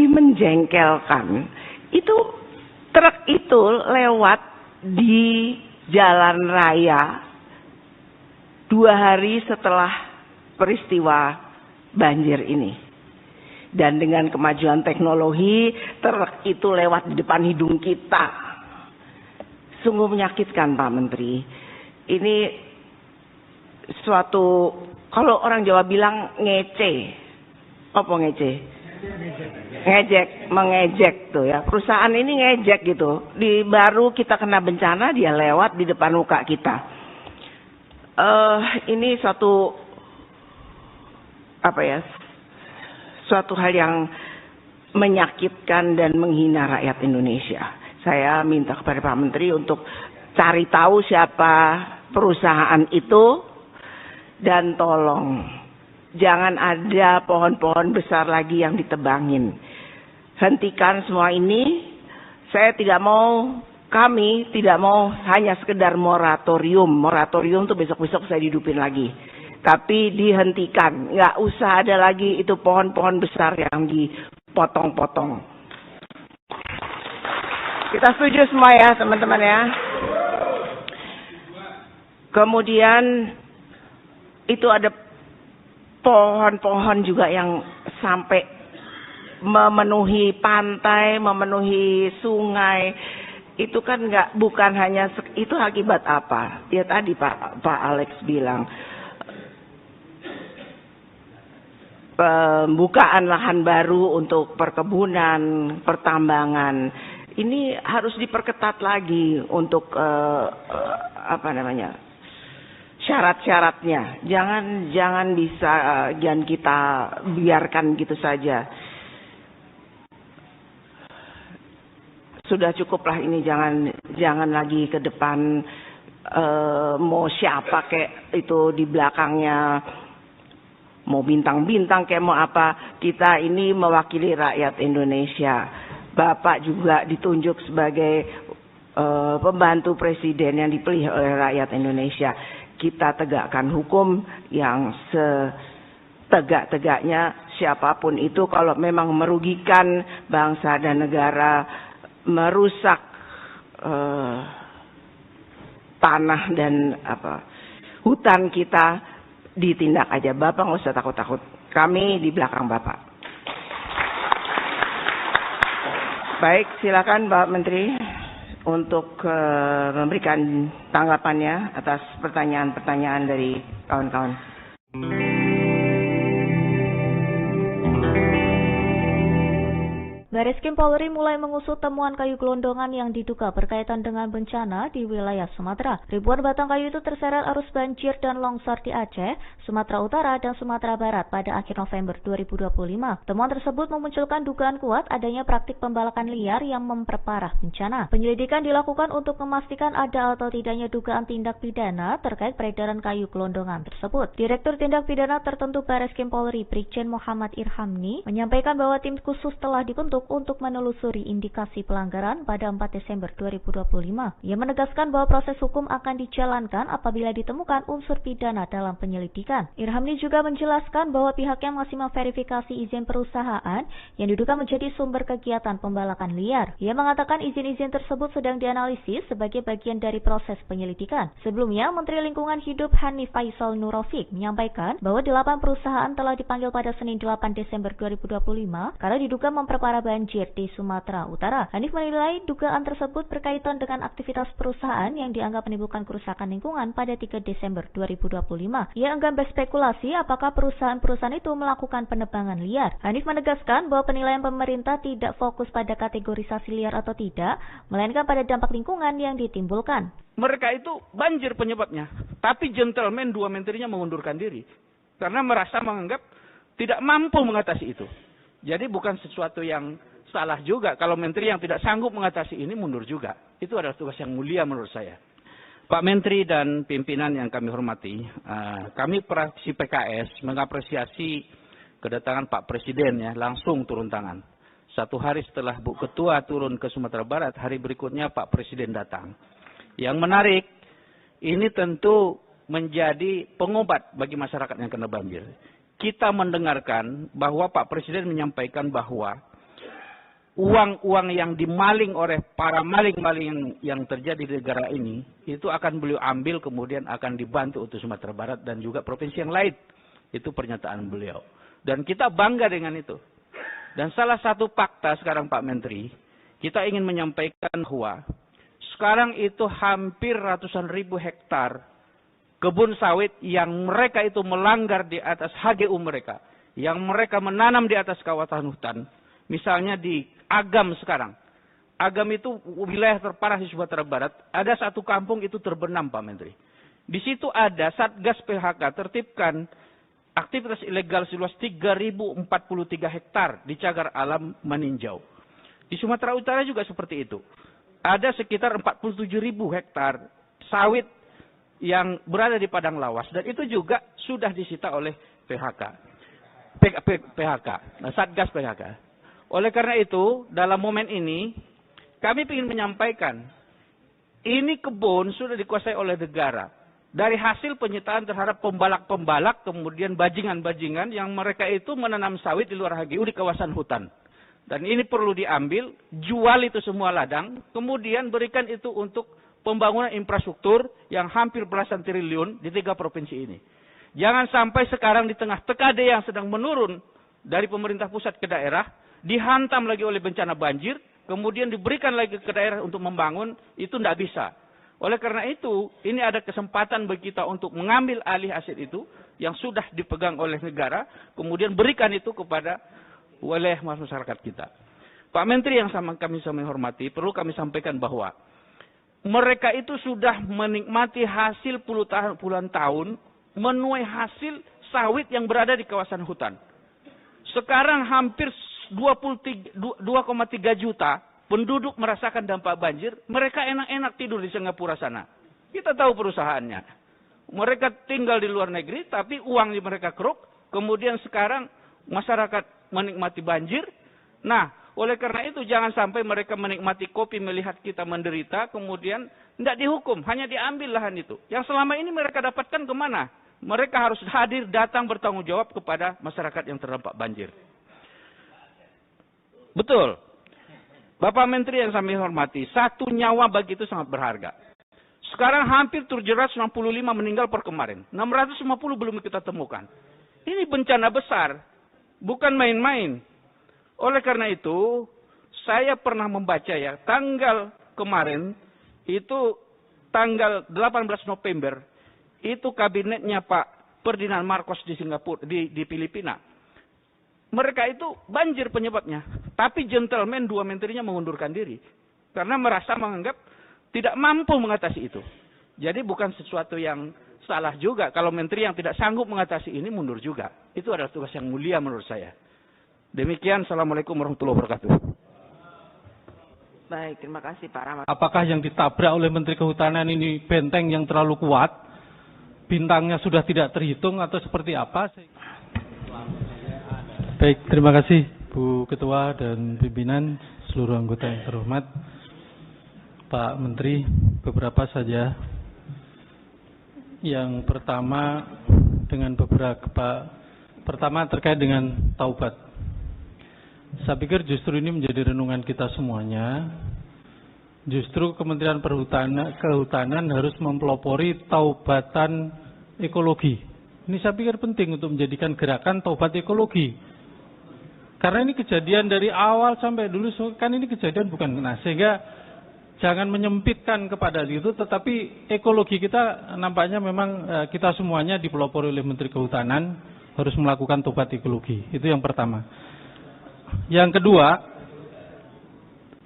menjengkelkan, itu truk itu lewat di jalan raya 2 hari setelah peristiwa banjir ini. Dan dengan kemajuan teknologi, truk itu lewat di depan hidung kita. Sungguh menyakitkan, Pak Menteri. Ini suatu, kalau orang Jawa bilang ngece. Apa ngece? Ngejek, mengejek tuh ya. Perusahaan ini ngejek gitu. Baru kita kena bencana, dia lewat di depan muka kita. Ini suatu suatu hal yang menyakitkan dan menghina rakyat Indonesia. Saya minta kepada Pak Menteri untuk cari tahu siapa perusahaan itu dan tolong jangan ada pohon-pohon besar lagi yang ditebangin. Hentikan semua ini. Saya tidak mau, kami tidak mau hanya sekedar moratorium. Moratorium tuh besok-besok saya hidupin lagi. Tapi dihentikan, nggak usah ada lagi itu pohon-pohon besar yang dipotong-potong. Kita setuju semua ya teman-teman ya. Kemudian itu ada pohon-pohon juga yang sampai memenuhi pantai, memenuhi sungai. Itu kan bukan hanya itu akibat apa? Ya tadi Pak Alex bilang. Pembukaan lahan baru untuk perkebunan, pertambangan, ini harus diperketat lagi untuk syarat-syaratnya. Jangan kita biarkan gitu saja. Sudah cukuplah ini, jangan lagi ke depan mau siapa kayak itu di belakangnya. Mau bintang-bintang kayak mau apa, kita ini mewakili rakyat Indonesia. Bapak juga ditunjuk sebagai pembantu presiden yang dipilih oleh rakyat Indonesia. Kita tegakkan hukum yang setegak-tegaknya siapapun itu kalau memang merugikan bangsa dan negara, merusak tanah dan hutan kita, ditindak aja. Bapak nggak usah takut-takut. Kami di belakang Bapak. Baik, silakan Pak Menteri untuk memberikan tanggapannya atas pertanyaan-pertanyaan dari kawan-kawan. Bareskim Polri mulai mengusut temuan kayu gelondongan yang diduga berkaitan dengan bencana di wilayah Sumatera. Ribuan batang kayu itu terseret arus banjir dan longsor di Aceh, Sumatera Utara, dan Sumatera Barat pada akhir November 2025. Temuan tersebut memunculkan dugaan kuat adanya praktik pembalakan liar yang memperparah bencana. Penyelidikan dilakukan untuk memastikan ada atau tidaknya dugaan tindak pidana terkait peredaran kayu gelondongan tersebut. Direktur Tindak Pidana Tertentu Bareskim Polri, Brigjen Muhammad Irhamni, menyampaikan bahwa tim khusus telah dibentuk untuk menelusuri indikasi pelanggaran pada 4 Desember 2025. Ia menegaskan bahwa proses hukum akan dijalankan apabila ditemukan unsur pidana dalam penyelidikan. Irhamni juga menjelaskan bahwa pihaknya masih memverifikasi izin perusahaan yang diduga menjadi sumber kegiatan pembalakan liar. Ia mengatakan izin-izin tersebut sedang dianalisis sebagai bagian dari proses penyelidikan. Sebelumnya, Menteri Lingkungan Hidup Hanif Faisal Nurofik menyampaikan bahwa 8 perusahaan telah dipanggil pada Senin 8 Desember 2025 karena diduga memperparah banjir di Sumatera Utara. Hanif menilai dugaan tersebut berkaitan dengan aktivitas perusahaan yang dianggap menimbulkan kerusakan lingkungan pada 3 Desember 2025. Ia enggan berspekulasi apakah perusahaan-perusahaan itu melakukan penebangan liar. Hanif menegaskan bahwa penilaian pemerintah tidak fokus pada kategorisasi liar atau tidak, melainkan pada dampak lingkungan yang ditimbulkan. Mereka itu banjir penyebabnya, tapi gentleman 2 menterinya mengundurkan diri karena menganggap tidak mampu mengatasi itu. Jadi bukan sesuatu yang salah juga kalau menteri yang tidak sanggup mengatasi ini mundur juga. Itu adalah tugas yang mulia menurut saya. Pak Menteri dan pimpinan yang kami hormati, kami fraksi PKS mengapresiasi kedatangan Pak Presiden ya, langsung turun tangan. 1 hari setelah Bu Ketua turun ke Sumatera Barat, hari berikutnya Pak Presiden datang. Yang menarik, ini tentu menjadi pengobat bagi masyarakat yang kena banjir. Kita mendengarkan bahwa Pak Presiden menyampaikan bahwa uang-uang yang dimaling oleh para maling-maling yang terjadi di negara ini, itu akan beliau ambil kemudian akan dibantu untuk Sumatera Barat dan juga provinsi yang lain. Itu pernyataan beliau. Dan kita bangga dengan itu. Dan salah satu fakta sekarang Pak Menteri, kita ingin menyampaikan bahwa sekarang itu hampir ratusan ribu hektar kebun sawit yang mereka itu melanggar di atas HGU mereka. Yang mereka menanam di atas kawasan hutan. Misalnya di Agam sekarang. Agam itu wilayah terparah di Sumatera Barat. Ada satu kampung itu terbenam Pak Menteri. Di situ ada Satgas PHK tertibkan aktivitas ilegal seluas 3.043 hektar di cagar alam meninjau. Di Sumatera Utara juga seperti itu. Ada sekitar 47.000 hektar sawit yang berada di padang lawas. Dan itu juga sudah disita oleh PHK. Satgas PHK. Oleh karena itu, dalam momen ini, kami ingin menyampaikan, ini kebun sudah dikuasai oleh negara. Dari hasil penyitaan terhadap pembalak-pembalak, kemudian bajingan-bajingan yang mereka itu menanam sawit di luar HGU di kawasan hutan. Dan ini perlu diambil, jual itu semua ladang, kemudian berikan itu untuk pembangunan infrastruktur yang hampir belasan triliun di 3 provinsi ini. Jangan sampai sekarang di tengah TKD yang sedang menurun dari pemerintah pusat ke daerah, dihantam lagi oleh bencana banjir, kemudian diberikan lagi ke daerah untuk membangun, itu tidak bisa. Oleh karena itu, ini ada kesempatan bagi kita untuk mengambil alih aset itu yang sudah dipegang oleh negara, kemudian berikan itu kepada wilayah masyarakat kita. Pak Menteri yang kami hormati, perlu kami sampaikan bahwa mereka itu sudah menikmati hasil puluhan tahun, menuai hasil sawit yang berada di kawasan hutan. Sekarang hampir 2,3 juta penduduk merasakan dampak banjir, mereka enak-enak tidur di Singapura sana. Kita tahu perusahaannya. Mereka tinggal di luar negeri, tapi uang di mereka keruk. Kemudian sekarang masyarakat menikmati banjir. Nah, oleh karena itu jangan sampai mereka menikmati kopi melihat kita menderita, kemudian tidak dihukum, hanya diambil lahan itu. Yang selama ini mereka dapatkan kemana? Mereka harus hadir, datang bertanggung jawab kepada masyarakat yang terdampak banjir. Betul. Bapak Menteri yang kami hormati, satu nyawa bagi itu sangat berharga. Sekarang hampir 765 meninggal per kemarin. 650 belum kita temukan. Ini bencana besar, bukan main-main. Oleh karena itu, saya pernah membaca ya, tanggal kemarin, itu tanggal 18 November, itu kabinetnya Pak Ferdinand Marcos di Singapura, di Filipina. Mereka itu banjir penyebabnya. Tapi gentleman 2 menterinya mengundurkan diri. Karena merasa menganggap tidak mampu mengatasi itu. Jadi bukan sesuatu yang salah juga. Kalau menteri yang tidak sanggup mengatasi ini mundur juga. Itu adalah tugas yang mulia menurut saya. Demikian. Assalamualaikum warahmatullahi wabarakatuh. Baik, terima kasih Pak Rahmat. Apakah yang ditabrak oleh Menteri Kehutanan ini benteng yang terlalu kuat? Bintangnya sudah tidak terhitung atau seperti apa? Baik, terima kasih Bu Ketua dan pimpinan, seluruh anggota yang terhormat. Pak Menteri, beberapa saja. Yang pertama pertama terkait dengan taubat. Saya pikir justru ini menjadi renungan kita semuanya. Justru Kementerian Kehutanan harus mempelopori taubatan ekologi. Ini saya pikir penting untuk menjadikan gerakan taubat ekologi. Karena ini kejadian dari awal sampai dulu, kan ini kejadian bukan. Nah, sehingga jangan menyempitkan kepada itu, tetapi ekologi kita nampaknya memang kita semuanya dipelopori oleh Menteri Kehutanan harus melakukan taubat ekologi. Itu yang pertama. Yang kedua,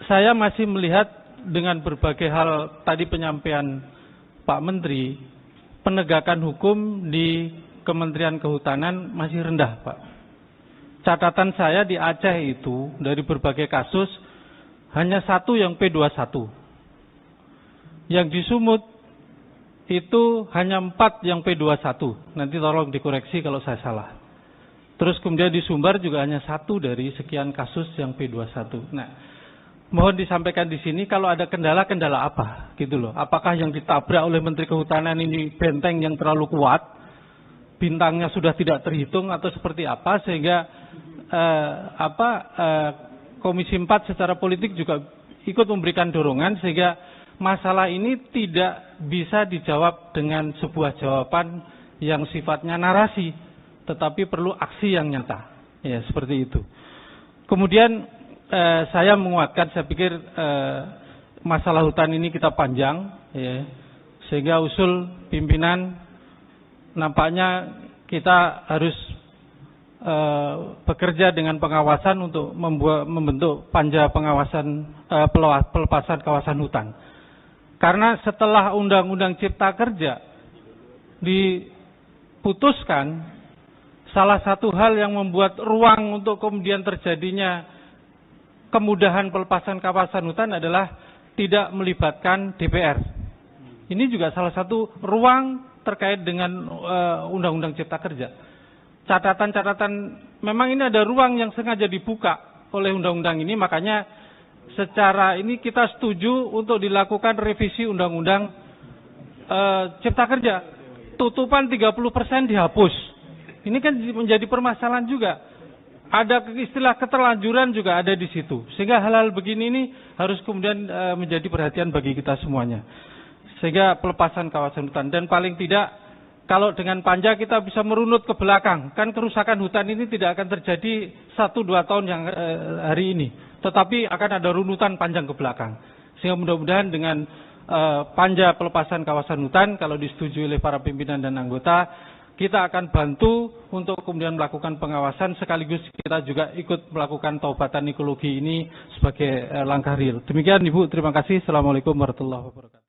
saya masih melihat dengan berbagai hal tadi penyampaian Pak Menteri, penegakan hukum di Kementerian Kehutanan masih rendah, Pak. Catatan saya di Aceh itu, dari berbagai kasus, hanya 1 yang P21. Yang di Sumut, itu hanya 4 yang P21. Nanti tolong dikoreksi kalau saya salah. Terus kemudian di Sumbar juga hanya 1 dari sekian kasus yang P21. Nah, mohon disampaikan di sini kalau ada kendala-kendala apa, gitu loh. Apakah yang ditabrak oleh Menteri Kehutanan ini benteng yang terlalu kuat, bintangnya sudah tidak terhitung atau seperti apa, sehingga Komisi 4 secara politik juga ikut memberikan dorongan sehingga masalah ini tidak bisa dijawab dengan sebuah jawaban yang sifatnya narasi, tetapi perlu aksi yang nyata. Ya, seperti itu. Kemudian saya menguatkan, saya pikir masalah hutan ini kita panjang, ya, sehingga usul pimpinan nampaknya kita harus bekerja dengan pengawasan untuk membentuk panja pengawasan pelepasan kawasan hutan. Karena setelah Undang-Undang Cipta Kerja diputuskan, salah satu hal yang membuat ruang untuk kemudian terjadinya kemudahan pelepasan kawasan hutan adalah tidak melibatkan DPR. Ini juga salah satu ruang terkait dengan Undang-Undang Cipta Kerja. Catatan-catatan, memang ini ada ruang yang sengaja dibuka oleh undang-undang ini, makanya secara ini kita setuju untuk dilakukan revisi Undang-Undang Cipta Kerja. Tutupan 30% dihapus. Ini kan menjadi permasalahan juga. Ada istilah keterlanjuran juga ada di situ. Sehingga hal-hal begini ini harus kemudian menjadi perhatian bagi kita semuanya. Sehingga pelepasan kawasan hutan. Dan paling tidak, kalau dengan panja kita bisa merunut ke belakang. Kan kerusakan hutan ini tidak akan terjadi 1-2 tahun yang hari ini. Tetapi akan ada runutan panjang ke belakang. Sehingga mudah-mudahan dengan panja pelepasan kawasan hutan, kalau disetujui oleh para pimpinan dan anggota, kita akan bantu untuk kemudian melakukan pengawasan, sekaligus kita juga ikut melakukan taubatan ekologi ini sebagai langkah real. Demikian Ibu, terima kasih. Assalamualaikum warahmatullahi wabarakatuh.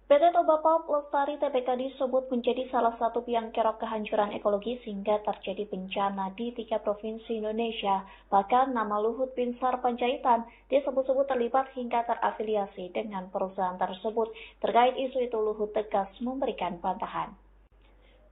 PT Toba Pulp Lestari Tbk disebut menjadi salah satu biang kerok kehancuran ekologi sehingga terjadi bencana di 3 provinsi Indonesia. Bahkan nama Luhut Binsar Panjaitan disebut-sebut terlibat hingga terafiliasi dengan perusahaan tersebut. Terkait isu itu, Luhut tegas memberikan bantahan.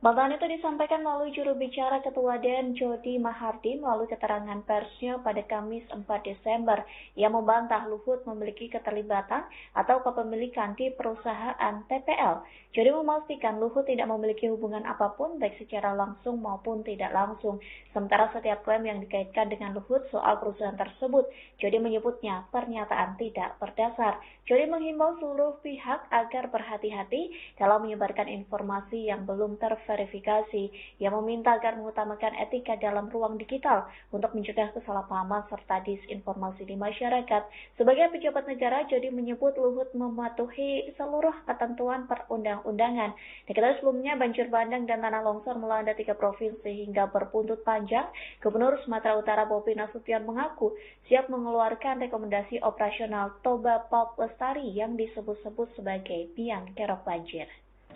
Bantahan itu disampaikan melalui juru bicara Ketua DEN Jody Mahardi melalui keterangan persnya pada Kamis 4 Desember. Ia membantah Luhut memiliki keterlibatan atau kepemilikan di perusahaan TPL. Jody memastikan Luhut tidak memiliki hubungan apapun baik secara langsung maupun tidak langsung. Sementara setiap klaim yang dikaitkan dengan Luhut soal perusahaan tersebut, Jody menyebutnya pernyataan tidak berdasar. Jody menghimbau seluruh pihak agar berhati-hati dalam menyebarkan informasi yang belum terverifikasi. Ia meminta agar mengutamakan etika dalam ruang digital untuk mencegah kesalahpahaman serta disinformasi di masyarakat. Sebagai pejabat negara, Jody menyebut Luhut mematuhi seluruh ketentuan perundang-undangan. Diketahui sebelumnya banjir bandang dan tanah longsor melanda 3 provinsi hingga berbuntut panjang. Gubernur Sumatera Utara Bobi Nasution mengaku siap mengeluarkan rekomendasi operasional Toba Pulp Lestari yang disebut-sebut sebagai biang kerok banjir.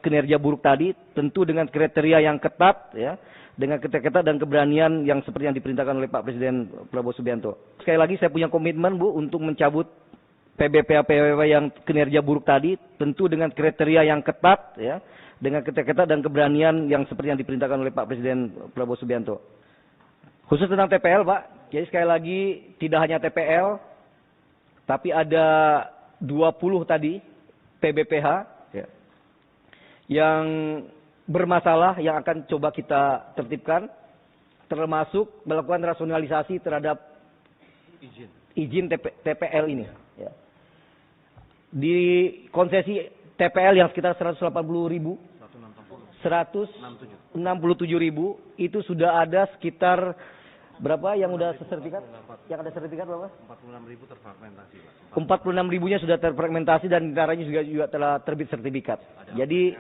Kinerja buruk tadi tentu dengan kriteria yang ketat, ya, dengan ketat dan keberanian yang seperti yang diperintahkan oleh Pak Presiden Prabowo Subianto. Sekali lagi saya punya komitmen, Bu, untuk mencabut PBPA-PWW yang kinerja buruk tadi, tentu dengan kriteria yang ketat, ya, dengan ketat dan keberanian yang seperti yang diperintahkan oleh Pak Presiden Prabowo Subianto. Khusus tentang TPL, Pak, jadi sekali lagi tidak hanya TPL, tapi ada 20 tadi PBPH, ya, yang bermasalah yang akan coba kita tertibkan, termasuk melakukan rasionalisasi terhadap izin TPL ini. Ya. Di konsesi TPL yang sekitar 180.000, 167.000 itu sudah ada sekitar berapa yang udah sertifikat? Yang ada sertifikat berapa? 46.000 terfragmentasi, Pak. 46.000-nya sudah terfragmentasi dan diantaranya juga telah terbit sertifikat. Jadi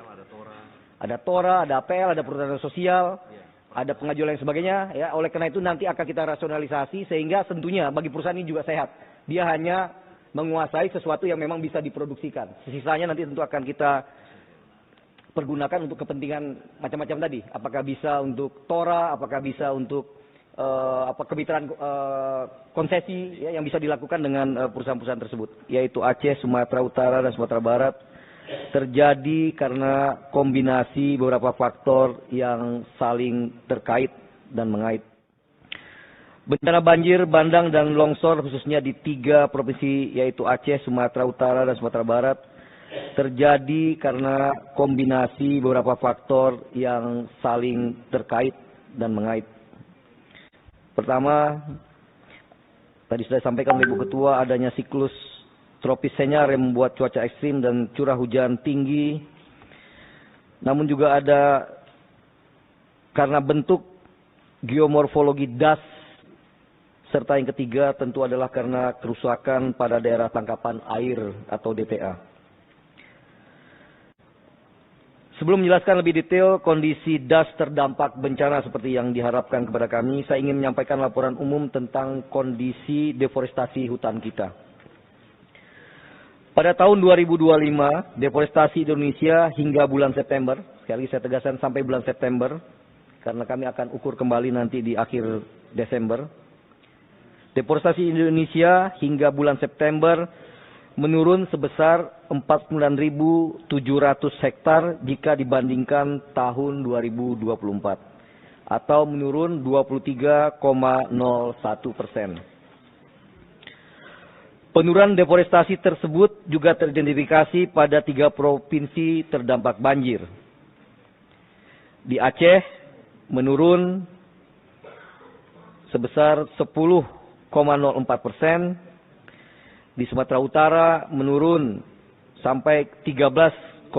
ada TORA, ada APL, ada perhutanan sosial, ada pengajuan lain sebagainya. Ya, oleh karena itu nanti akan kita rasionalisasi sehingga tentunya bagi perusahaan ini juga sehat. Dia hanya menguasai sesuatu yang memang bisa diproduksikan. Sisanya nanti tentu akan kita pergunakan untuk kepentingan macam-macam tadi. Apakah bisa untuk TORA, apakah bisa untuk kemitraan konsesi, ya, yang bisa dilakukan dengan perusahaan-perusahaan tersebut, yaitu Aceh, Sumatera Utara, dan Sumatera Barat. Terjadi karena kombinasi beberapa faktor yang saling terkait dan mengait. Bencana banjir, bandang, dan longsor khususnya di 3 provinsi yaitu Aceh, Sumatera Utara, dan Sumatera Barat terjadi karena kombinasi beberapa faktor yang saling terkait dan mengait. Pertama, tadi sudah disampaikan oleh Ibu Ketua, adanya siklus tropis Senyar yang membuat cuaca ekstrim dan curah hujan tinggi. Namun juga ada karena bentuk geomorfologi das, serta yang ketiga tentu adalah karena kerusakan pada daerah tangkapan air atau DTA. Sebelum menjelaskan lebih detail kondisi das terdampak bencana seperti yang diharapkan kepada kami, saya ingin menyampaikan laporan umum tentang kondisi deforestasi hutan kita. Pada tahun 2025, deforestasi Indonesia hingga bulan September, sekali lagi saya tegaskan sampai bulan September, karena kami akan ukur kembali nanti di akhir Desember. Deforestasi Indonesia hingga bulan September menurun sebesar 49.700 hektar jika dibandingkan tahun 2024, atau menurun 23,01%. Penurunan deforestasi tersebut juga teridentifikasi pada 3 provinsi terdampak banjir. Di Aceh menurun sebesar 10,04%, di Sumatera Utara menurun sampai 13,98%,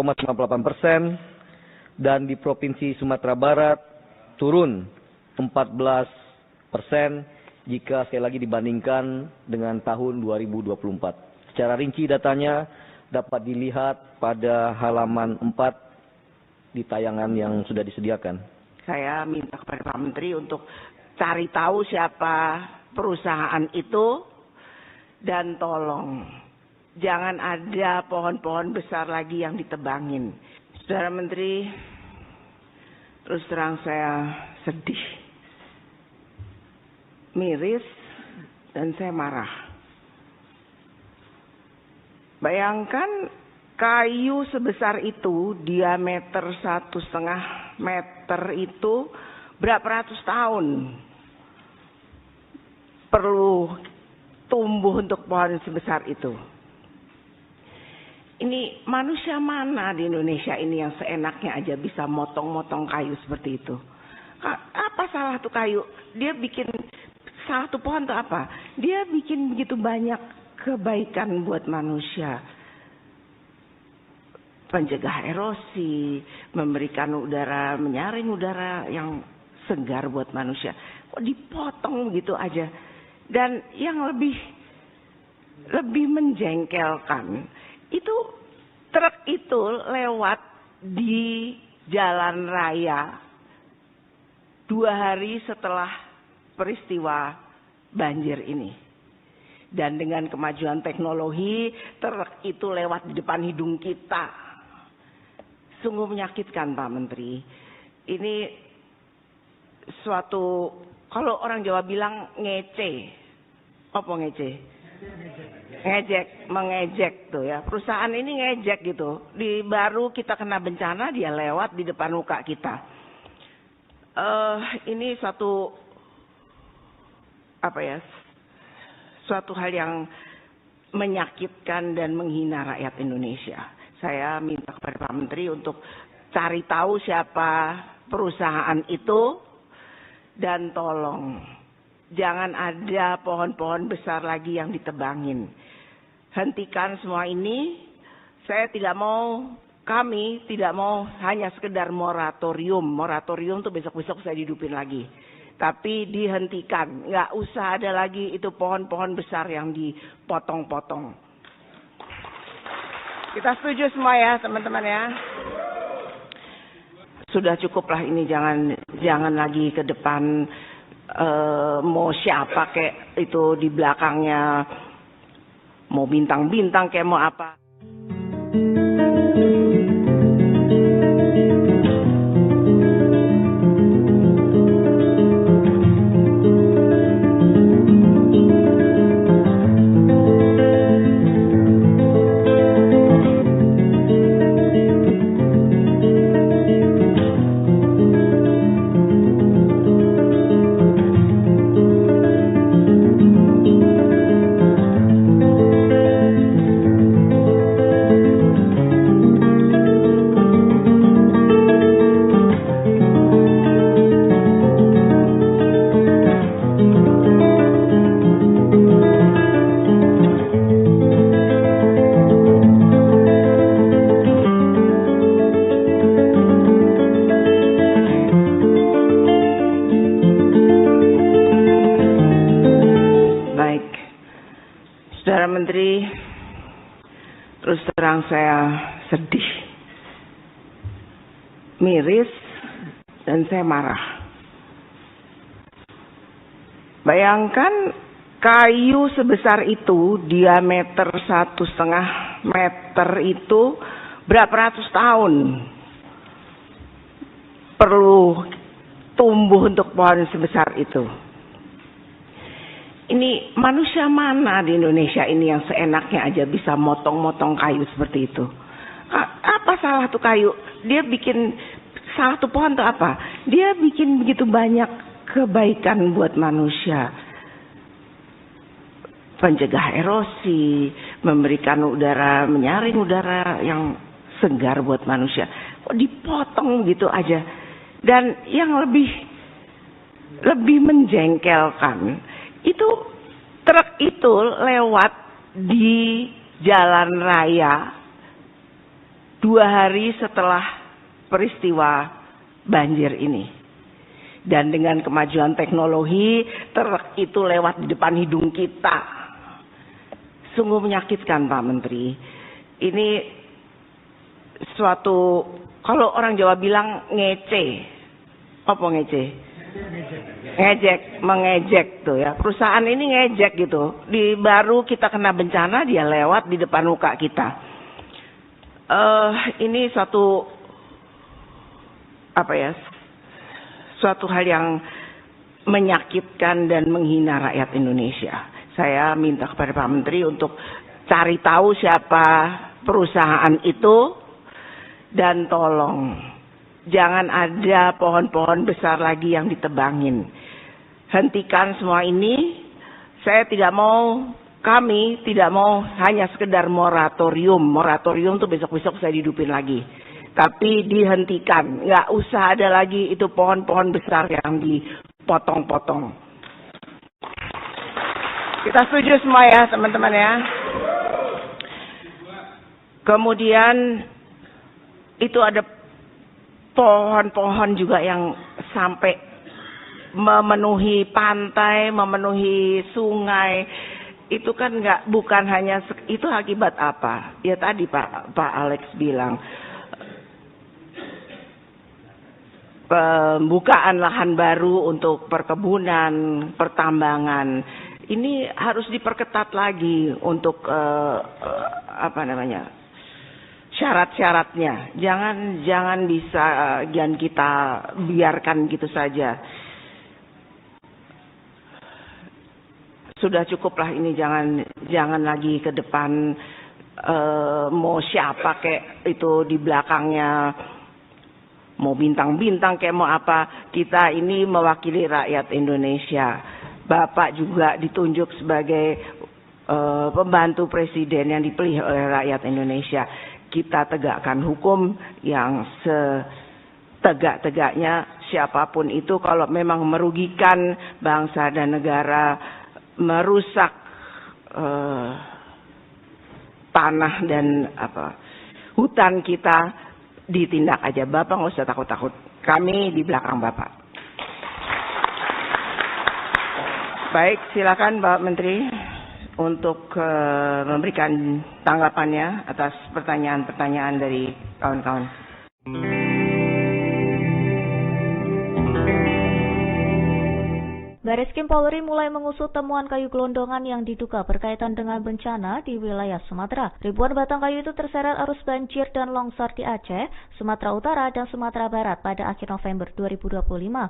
dan di Provinsi Sumatera Barat turun 14% jika sekali lagi dibandingkan dengan tahun 2024. Secara rinci datanya dapat dilihat pada halaman 4 di tayangan yang sudah disediakan. Saya minta kepada Pak Menteri untuk cari tahu siapa perusahaan itu dan tolong jangan ada pohon-pohon besar lagi yang ditebangin. Saudara Menteri, terus terang saya sedih, miris, dan saya marah. Bayangkan kayu sebesar itu, diameter 1,5 meter itu berapa ratus tahun perlu tumbuh untuk pohon sebesar itu. Ini manusia mana di Indonesia ini yang seenaknya aja bisa motong-motong kayu seperti itu? Apa salah tuh kayu? Dia bikin salah tuh pohon tuh apa? Dia bikin begitu banyak kebaikan buat manusia. Pencegah erosi, memberikan udara, menyaring udara yang segar buat manusia. Kok dipotong begitu aja? Dan yang lebih menjengkelkan, itu truk itu lewat di jalan raya 2 hari setelah peristiwa banjir ini. Dan dengan kemajuan teknologi, truk itu lewat di depan hidung kita. Sungguh menyakitkan, Pak Menteri. Ini suatu, kalau orang Jawa bilang ngece. Apa ngece? Ngejek, mengejek tuh ya. Perusahaan ini ngejek gitu. Di baru kita kena bencana, dia lewat di depan muka kita. Ini suatu suatu hal yang menyakitkan dan menghina rakyat Indonesia. Saya minta kepada Pak Menteri untuk cari tahu siapa perusahaan itu dan tolong jangan ada pohon-pohon besar lagi yang ditebangin. Hentikan semua ini. Saya tidak mau, kami tidak mau hanya sekedar moratorium. Moratorium tuh besok-besok saya hidupin lagi. Tapi dihentikan, nggak usah ada lagi itu pohon-pohon besar yang dipotong-potong. Kita setuju semua ya teman-teman ya. Sudah cukuplah ini, jangan lagi ke depan mau siapa kayak itu di belakangnya mau bintang-bintang kayak mau apa. Saudara Menteri, terus terang saya sedih, miris, dan saya marah. Bayangkan kayu sebesar itu, diameter 1,5 meter itu berapa ratus tahun perlu tumbuh untuk pohon sebesar itu. Ini manusia mana di Indonesia ini yang seenaknya aja bisa motong-motong kayu seperti itu? Apa salah tuh kayu? Dia bikin salah tuh pohon tuh apa? Dia bikin begitu banyak kebaikan buat manusia. Pencegah erosi, memberikan udara, menyaring udara yang segar buat manusia. Kok dipotong gitu aja? Dan yang lebih menjengkelkan, itu truk itu lewat di jalan raya 2 hari setelah peristiwa banjir ini. Dan dengan kemajuan teknologi, truk itu lewat di depan hidung kita. Sungguh menyakitkan, Pak Menteri. Ini suatu, kalau orang Jawa bilang ngece. Apa ngece? Ngejek, mengejek tuh ya. Perusahaan ini ngejek gitu. Baru kita kena bencana, dia lewat di depan muka kita. Ini suatu suatu hal yang menyakitkan dan menghina rakyat Indonesia. Saya minta kepada Pak Menteri untuk cari tahu siapa perusahaan itu dan tolong jangan ada pohon-pohon besar lagi yang ditebangin. Hentikan semua ini. Saya tidak mau, kami tidak mau hanya sekedar moratorium. Moratorium tuh besok-besok saya hidupin lagi. Tapi dihentikan. Nggak usah ada lagi itu pohon-pohon besar yang dipotong-potong. Kita setuju semua ya teman-teman ya. Kemudian itu ada pohon-pohon juga yang sampai memenuhi pantai, memenuhi sungai. Itu kan bukan hanya itu akibat apa? Ya tadi Pak Alex bilang pembukaan lahan baru untuk perkebunan, pertambangan. Ini harus diperketat lagi untuk syarat-syaratnya. Jangan kita biarkan gitu saja. Sudah cukuplah ini, jangan lagi ke depan mau siapa kayak itu di belakangnya, mau bintang-bintang kayak mau apa. Kita ini mewakili rakyat Indonesia. Bapak juga ditunjuk sebagai pembantu presiden yang dipilih oleh rakyat Indonesia. Kita tegakkan hukum yang setegak-tegaknya, siapapun itu kalau memang merugikan bangsa dan negara, merusak tanah dan hutan kita, ditindak aja. Bapak nggak usah takut-takut. Kami di belakang Bapak. Baik, silakan Bapak Menteri untuk memberikan tanggapannya atas pertanyaan-pertanyaan dari kawan-kawan. Bariskim Polri mulai mengusut temuan kayu gelondongan yang diduga berkaitan dengan bencana di wilayah Sumatera. Ribuan batang kayu itu terseret arus banjir dan longsor di Aceh, Sumatera Utara, dan Sumatera Barat pada akhir November 2025.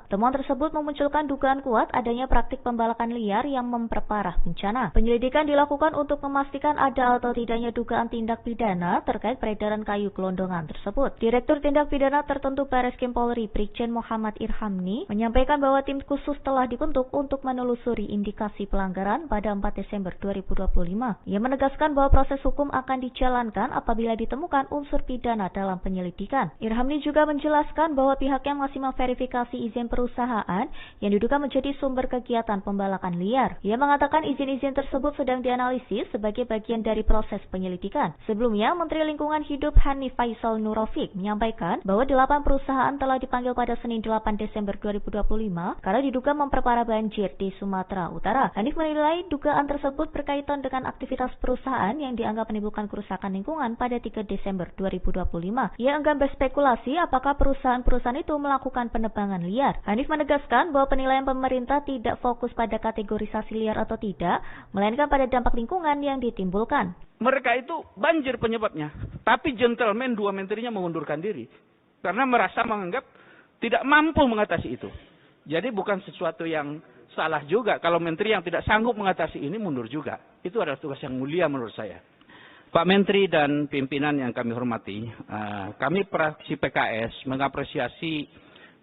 Temuan tersebut memunculkan dugaan kuat adanya praktik pembalakan liar yang memperparah bencana. Penyelidikan dilakukan untuk memastikan ada atau tidaknya dugaan tindak pidana terkait peredaran kayu gelondongan tersebut. Direktur Tindak Pidana Tertentu Bariskim Polri, Brigjen Muhammad Irhamni, menyampaikan bahwa tim khusus telah dibentuk untuk menelusuri indikasi pelanggaran pada 4 Desember 2025. Ia menegaskan bahwa proses hukum akan dijalankan apabila ditemukan unsur pidana dalam penyelidikan. Irhamni juga menjelaskan bahwa pihaknya masih memverifikasi izin perusahaan yang diduga menjadi sumber kegiatan pembalakan liar. Ia mengatakan izin-izin tersebut sedang dianalisis sebagai bagian dari proses penyelidikan. Sebelumnya, Menteri Lingkungan Hidup Hanif Faisal Nurrafiq menyampaikan bahwa 8 perusahaan telah dipanggil pada Senin 8 Desember 2025 karena diduga memperparah banjir di Sumatera Utara. Hanif menilai dugaan tersebut berkaitan dengan aktivitas perusahaan yang dianggap menimbulkan kerusakan lingkungan pada 3 Desember 2025. Ia enggan berspekulasi apakah perusahaan-perusahaan itu melakukan penebangan liar. Hanif menegaskan bahwa penilaian pemerintah tidak fokus pada kategorisasi liar atau tidak, melainkan pada dampak lingkungan yang ditimbulkan. Mereka itu banjir penyebabnya, tapi gentleman dua menterinya mengundurkan diri karena menganggap tidak mampu mengatasi itu. Jadi bukan sesuatu yang salah juga kalau menteri yang tidak sanggup mengatasi ini mundur juga. Itu adalah tugas yang mulia menurut saya. Pak Menteri dan pimpinan yang kami hormati, kami fraksi PKS mengapresiasi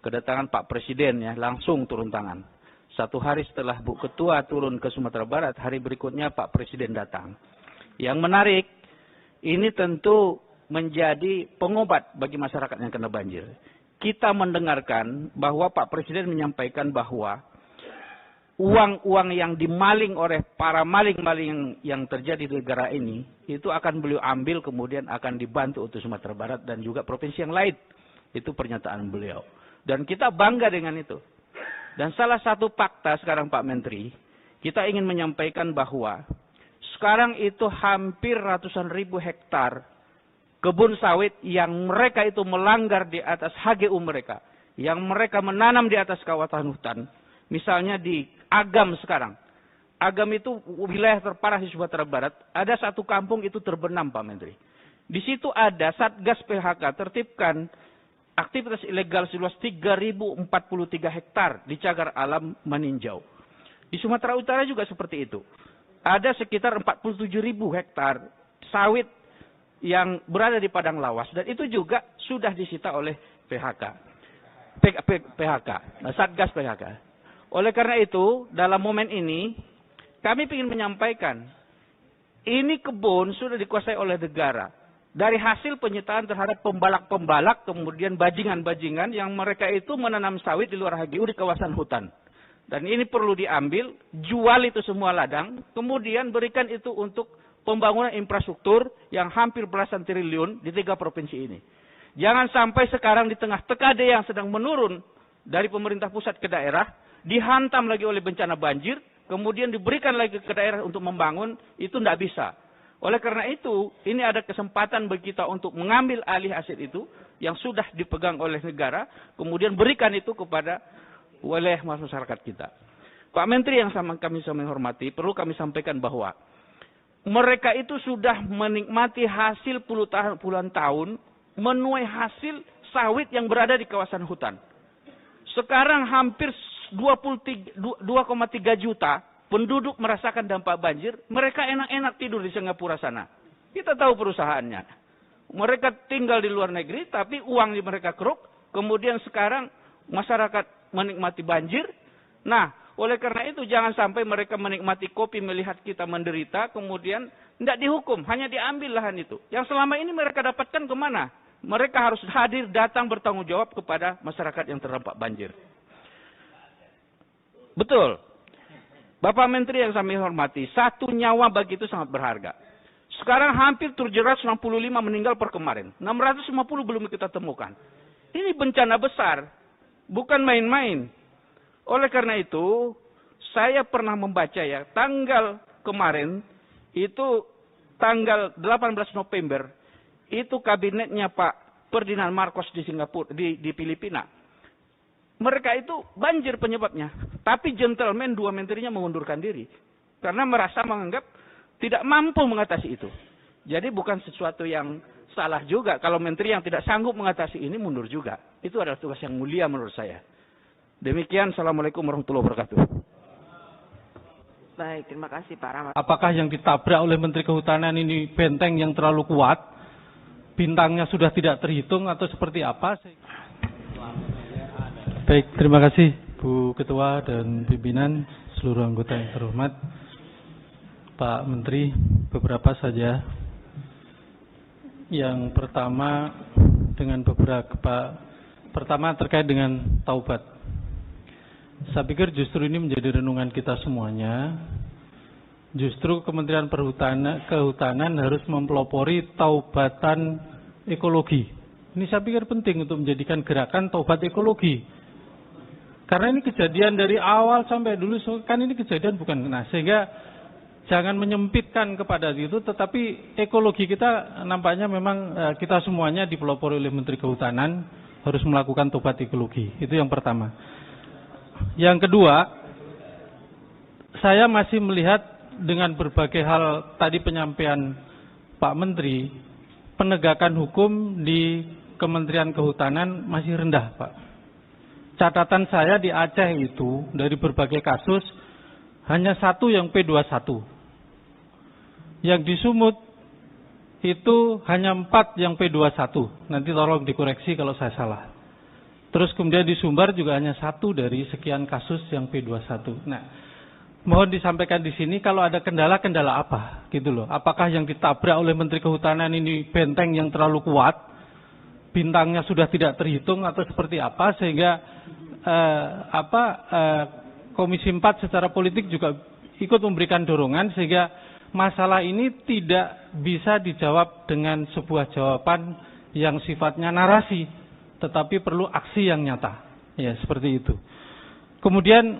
kedatangan Pak Presiden ya langsung turun tangan. 1 hari setelah Bu Ketua turun ke Sumatera Barat, hari berikutnya Pak Presiden datang. Yang menarik, ini tentu menjadi pengobat bagi masyarakat yang kena banjir. Kita mendengarkan bahwa Pak Presiden menyampaikan bahwa uang-uang yang dimaling oleh para maling-maling yang terjadi di negara ini, itu akan beliau ambil kemudian akan dibantu untuk Sumatera Barat dan juga provinsi yang lain. Itu pernyataan beliau. Dan kita bangga dengan itu. Dan salah satu fakta sekarang Pak Menteri, kita ingin menyampaikan bahwa sekarang itu hampir ratusan ribu hektar kebun sawit yang mereka itu melanggar di atas HGU mereka. Yang mereka menanam di atas kawasan hutan. Misalnya di Agam sekarang. Agam itu wilayah terparah di Sumatera Barat. Ada satu kampung itu terbenam Pak Menteri. Di situ ada Satgas PHK tertibkan aktivitas ilegal seluas 3.043 hektar di cagar alam meninjau. Di Sumatera Utara juga seperti itu. Ada sekitar 47.000 hektar sawit yang berada di padang lawas dan itu juga sudah disita oleh PHK, Satgas PHK. Oleh karena itu, dalam momen ini kami ingin menyampaikan ini kebun sudah dikuasai oleh negara. Dari hasil penyitaan terhadap pembalak-pembalak, kemudian bajingan-bajingan yang mereka itu menanam sawit di luar HGU di kawasan hutan. Dan ini perlu diambil, jual itu semua ladang, kemudian berikan itu untuk pembangunan infrastruktur yang hampir belasan triliun di 3 provinsi ini. Jangan sampai sekarang di tengah TKD yang sedang menurun dari pemerintah pusat ke daerah, dihantam lagi oleh bencana banjir, kemudian diberikan lagi ke daerah untuk membangun, itu tidak bisa. Oleh karena itu, ini ada kesempatan bagi kita untuk mengambil alih aset itu yang sudah dipegang oleh negara, kemudian berikan itu kepada wilayah masyarakat kita. Pak Menteri yang kami hormati, perlu kami sampaikan bahwa mereka itu sudah menikmati hasil puluhan tahun, menuai hasil sawit yang berada di kawasan hutan. Sekarang hampir 2,3 juta penduduk merasakan dampak banjir, mereka enak-enak tidur di Singapura sana. Kita tahu perusahaannya. Mereka tinggal di luar negeri, tapi uang di mereka keruk, kemudian sekarang masyarakat menikmati banjir. Nah, oleh karena itu jangan sampai mereka menikmati kopi melihat kita menderita, kemudian tidak dihukum, hanya diambil lahan itu. Yang selama ini mereka dapatkan kemana? Mereka harus hadir, datang bertanggung jawab kepada masyarakat yang terdampak banjir. Betul. Bapak Menteri yang kami hormati, 1 nyawa bagi itu sangat berharga. Sekarang hampir 765 meninggal per kemarin. 650 belum kita temukan. Ini bencana besar. Bukan main-main. Oleh karena itu, saya pernah membaca ya, tanggal kemarin, itu tanggal 18 November, itu kabinetnya Pak Ferdinand Marcos di Singapura, di Filipina. Mereka itu banjir penyebabnya. Tapi gentleman 2 menterinya mengundurkan diri. Karena menganggap tidak mampu mengatasi itu. Jadi bukan sesuatu yang salah juga kalau menteri yang tidak sanggup mengatasi ini mundur juga. Itu adalah tugas yang mulia menurut saya. Demikian, Assalamualaikum warahmatullahi wabarakatuh. Baik, terima kasih Pak Rahmat. Apakah yang ditabrak oleh Menteri Kehutanan ini benteng yang terlalu kuat? Bintangnya sudah tidak terhitung atau seperti apa? Baik, terima kasih Bu Ketua dan pimpinan, seluruh anggota yang terhormat. Pak Menteri, beberapa saja. Yang pertama pertama terkait dengan taubat. Saya pikir justru ini menjadi renungan kita semuanya. Justru Kementerian Kehutanan harus mempelopori taubatan ekologi. Ini saya pikir penting untuk menjadikan gerakan taubat ekologi. Karena ini kejadian dari awal sampai dulu, kan ini kejadian bukan. Nah, sehingga jangan menyempitkan kepada itu, tetapi ekologi kita nampaknya memang kita semuanya dipelopori oleh Menteri Kehutanan harus melakukan tobat ekologi. Itu yang pertama. Yang kedua, saya masih melihat dengan berbagai hal tadi penyampaian Pak Menteri, penegakan hukum di Kementerian Kehutanan masih rendah, Pak. Catatan saya di Aceh itu, dari berbagai kasus, hanya satu yang P21. Yang di Sumut, itu hanya 4 yang P21. Nanti tolong dikoreksi kalau saya salah. Terus kemudian di Sumbar juga hanya 1 dari sekian kasus yang P21. Nah, mohon disampaikan di sini kalau ada kendala-kendala apa, gitu loh. Apakah yang ditabrak oleh Menteri Kehutanan ini benteng yang terlalu kuat, bintangnya sudah tidak terhitung atau seperti apa, sehingga Komisi 4 secara politik juga ikut memberikan dorongan sehingga masalah ini tidak bisa dijawab dengan sebuah jawaban yang sifatnya narasi, tetapi perlu aksi yang nyata. Ya, seperti itu. Kemudian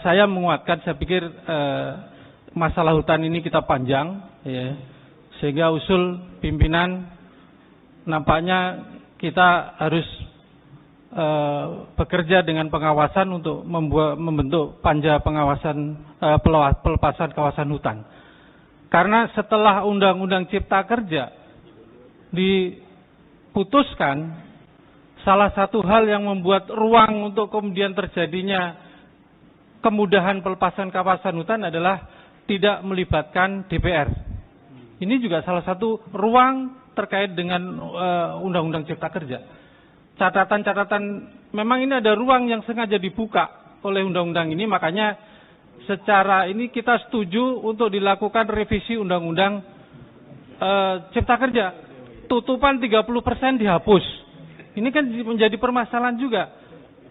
saya menguatkan, saya pikir masalah hutan ini kita panjang, ya, sehingga usul pimpinan nampaknya kita harus bekerja dengan pengawasan untuk membentuk panja pengawasan pelepasan kawasan hutan. Karena setelah Undang-Undang Cipta Kerja diputuskan, salah satu hal yang membuat ruang untuk kemudian terjadinya kemudahan pelepasan kawasan hutan adalah tidak melibatkan DPR. Ini juga salah satu ruang terkait dengan Undang-Undang Cipta Kerja. Catatan-catatan, memang ini ada ruang yang sengaja dibuka oleh undang-undang ini, makanya secara ini kita setuju untuk dilakukan revisi Undang-Undang Cipta Kerja. Tutupan 30% dihapus. Ini kan menjadi permasalahan juga.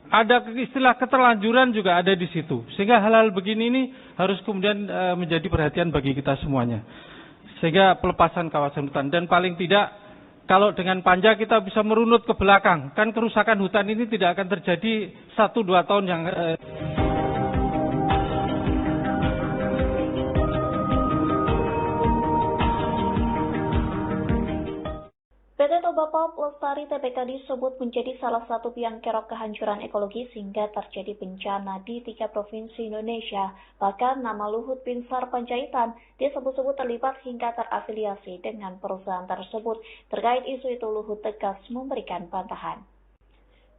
Ada istilah keterlanjuran juga ada di situ. Sehingga hal-hal begini ini harus kemudian menjadi perhatian bagi kita semuanya. Sehingga pelepasan kawasan hutan. Dan paling tidak, kalau dengan panja kita bisa merunut ke belakang, kan kerusakan hutan ini tidak akan terjadi 1-2 tahun yang PT Toba Pulp Lestari Tbk disebut menjadi salah satu biang kerok kehancuran ekologi sehingga terjadi bencana di 3 provinsi Indonesia. Bahkan nama Luhut Binsar Panjaitan disebut-sebut terlibat hingga terafiliasi dengan perusahaan tersebut. Terkait isu itu, Luhut tegas memberikan bantahan.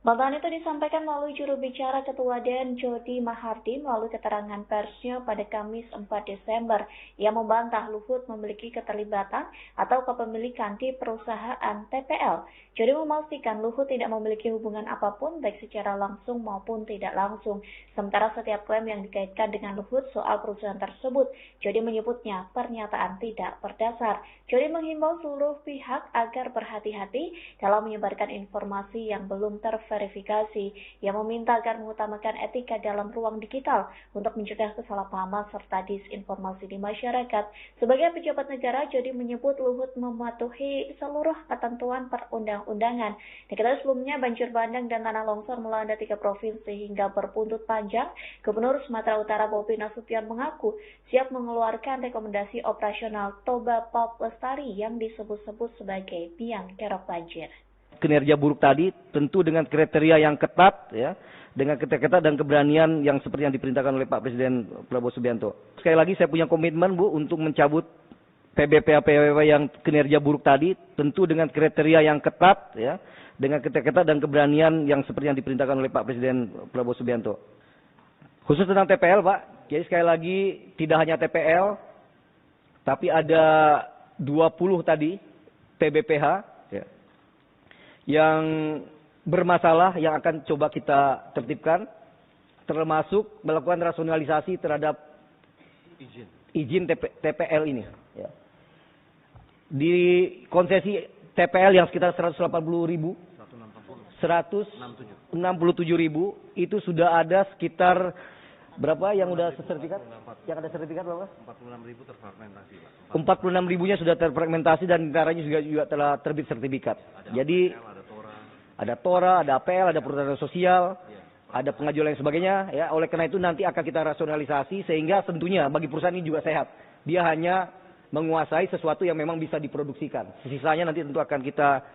Bantahan itu disampaikan melalui juru bicara Ketua DEN Jody Mahardi melalui keterangan persnya pada Kamis 4 Desember. Ia membantah Luhut memiliki keterlibatan atau kepemilikan di perusahaan TPL. Jody memastikan Luhut tidak memiliki hubungan apapun baik secara langsung maupun tidak langsung. Sementara setiap klaim yang dikaitkan dengan Luhut soal perusahaan tersebut, Jody menyebutnya pernyataan tidak berdasar. Jody menghimbau seluruh pihak agar berhati-hati dalam menyebarkan informasi yang belum terverifikasi. Ia meminta agar mengutamakan etika dalam ruang digital untuk mencegah kesalahpahaman serta disinformasi di masyarakat. Sebagai pejabat negara, Jody menyebut Luhut mematuhi seluruh ketentuan perundang-undangan. Diketahui sebelumnya banjir bandang dan tanah longsor melanda 3 provinsi hingga berbuntut panjang. Gubernur Sumatera Utara Bobi Nasution mengaku siap mengeluarkan rekomendasi operasional Toba Pulp Lestari yang disebut-sebut sebagai biang kerok banjir. Kinerja buruk tadi tentu dengan kriteria yang ketat, ya, dengan ketat dan keberanian yang seperti yang diperintahkan oleh Pak Presiden Prabowo Subianto. Sekali lagi saya punya komitmen, Bu, untuk mencabut PBPA-PWW yang kinerja buruk tadi, tentu dengan kriteria yang ketat, ya, dengan ketat dan keberanian yang seperti yang diperintahkan oleh Pak Presiden Prabowo Subianto. Khusus tentang TPL, Pak, jadi sekali lagi tidak hanya TPL, tapi ada 20 tadi PBPH, ya, yang bermasalah yang akan coba kita tertibkan, termasuk melakukan rasionalisasi terhadap izin TPL ini. Ya. Di konsesi TPL yang sekitar 180.000, 167.000 itu sudah ada sekitar berapa yang udah sertifikat? Yang ada sertifikat berapa? 46.000 terfragmentasi, Pak. 46.000-nya sudah terfragmentasi dan diantaranya juga telah terbit sertifikat. Jadi ada TORA, ada APL, ada perhutanan sosial, ada pengajuan lain sebagainya, ya. Oleh karena itu nanti akan kita rasionalisasi sehingga tentunya bagi perusahaan ini juga sehat. Dia hanya menguasai sesuatu yang memang bisa diproduksikan. Sisanya nanti tentu akan kita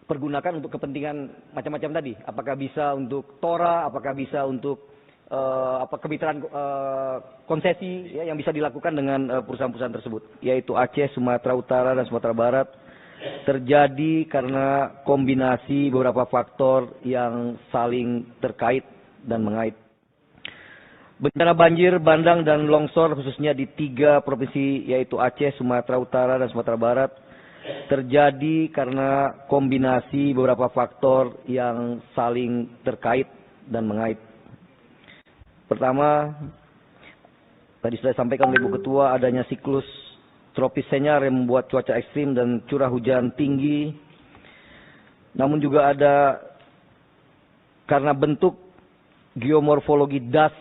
pergunakan untuk kepentingan macam-macam tadi. Apakah bisa untuk tora, apakah bisa untuk kemitraan konsesi ya, yang bisa dilakukan dengan perusahaan-perusahaan tersebut, yaitu Aceh, Sumatera Utara, dan Sumatera Barat, terjadi karena kombinasi beberapa faktor yang saling terkait dan mengait. Bencana banjir, bandang, dan longsor khususnya di 3 provinsi yaitu Aceh, Sumatera Utara, dan Sumatera Barat terjadi karena kombinasi beberapa faktor yang saling terkait dan mengait. Pertama, tadi sudah disampaikan oleh Ibu Ketua, adanya siklus tropis Senyar yang membuat cuaca ekstrim dan curah hujan tinggi. Namun juga ada karena bentuk geomorfologi das,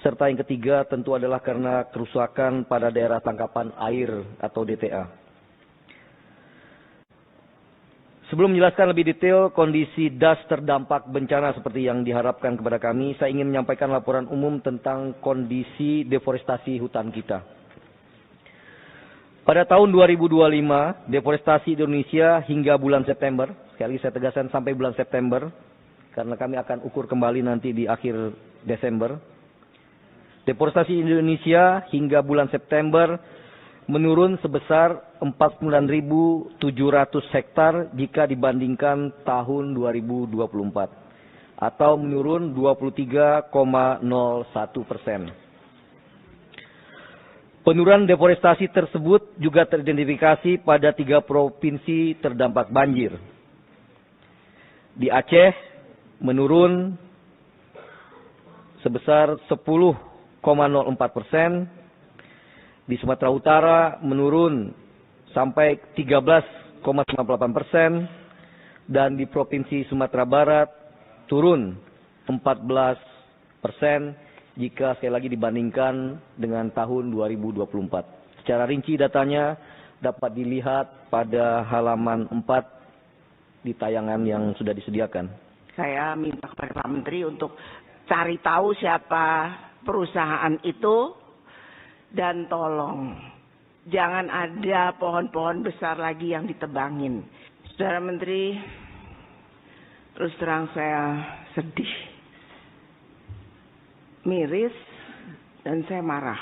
serta yang ketiga tentu adalah karena kerusakan pada daerah tangkapan air atau DTA. Sebelum menjelaskan lebih detail kondisi das terdampak bencana seperti yang diharapkan kepada kami, saya ingin menyampaikan laporan umum tentang kondisi deforestasi hutan kita. Pada tahun 2025, deforestasi Indonesia hingga bulan September, sekali lagi saya tegaskan sampai bulan September, karena kami akan ukur kembali nanti di akhir Desember. Deforestasi Indonesia hingga bulan September menurun sebesar 49.700 hektar jika dibandingkan tahun 2024, atau menurun 23,01%. Penurunan deforestasi tersebut juga teridentifikasi pada 3 provinsi terdampak banjir. Di Aceh menurun sebesar 10,04%, di Sumatera Utara menurun sampai 13,98%, dan di Provinsi Sumatera Barat turun 14% jika sekali lagi dibandingkan dengan tahun 2024. Secara rinci datanya dapat dilihat pada halaman 4 di tayangan yang sudah disediakan. Saya minta kepada Pak Menteri untuk cari tahu siapa perusahaan itu. Dan tolong, jangan ada pohon-pohon besar lagi yang ditebangin. Saudara Menteri, terus terang saya sedih, miris, dan saya marah.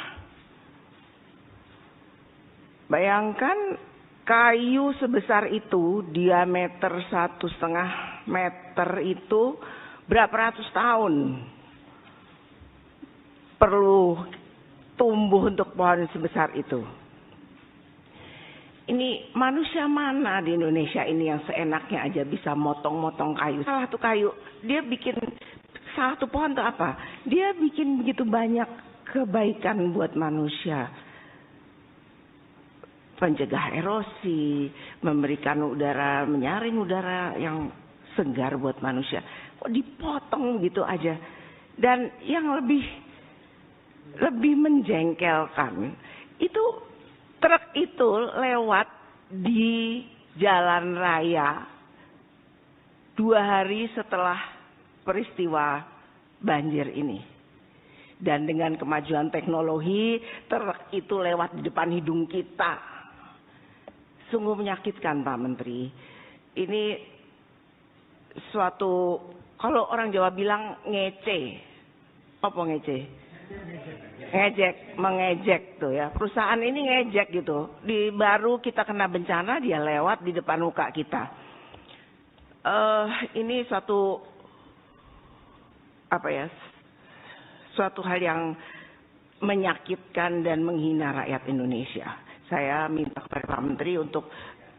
Bayangkan kayu sebesar itu, diameter 1,5 meter itu berapa ratus tahun perlu tumbuh untuk pohon sebesar itu. Ini manusia mana di Indonesia ini yang seenaknya aja bisa motong-motong kayu. Salah satu kayu, dia bikin salah satu pohon tuh apa? Dia bikin begitu banyak kebaikan buat manusia. Pencegah erosi, memberikan udara, menyaring udara yang segar buat manusia. Kok dipotong gitu aja? Dan yang lebih menjengkelkan, itu truk itu lewat di jalan raya 2 hari setelah peristiwa banjir ini. Dan dengan kemajuan teknologi, truk itu lewat di depan hidung kita. Sungguh menyakitkan, Pak Menteri. Ini suatu, kalau orang Jawa bilang ngece. Apa ngece? Ngejek, mengejek tuh ya. Perusahaan ini ngejek gitu. Di baru kita kena bencana, dia lewat di depan muka kita. Ini suatu suatu hal yang menyakitkan dan menghina rakyat Indonesia. Saya minta kepada Pak Menteri untuk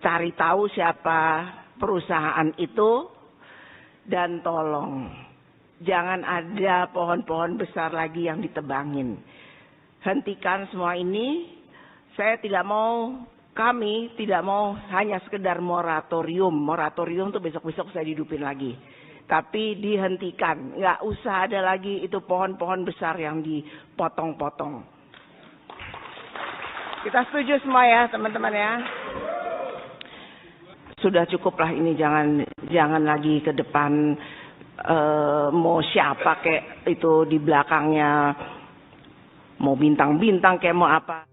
cari tahu siapa perusahaan itu, dan tolong jangan ada pohon-pohon besar lagi yang ditebangin. Hentikan semua ini. Saya tidak mau, kami tidak mau hanya sekedar moratorium. Moratorium tuh besok-besok saya hidupin lagi. Tapi dihentikan. Nggak usah ada lagi itu pohon-pohon besar yang dipotong-potong. Kita setuju semua ya teman-teman ya. Sudah cukuplah ini, jangan lagi ke depan mau siapa kayak itu di belakangnya, mau bintang-bintang kayak mau apa.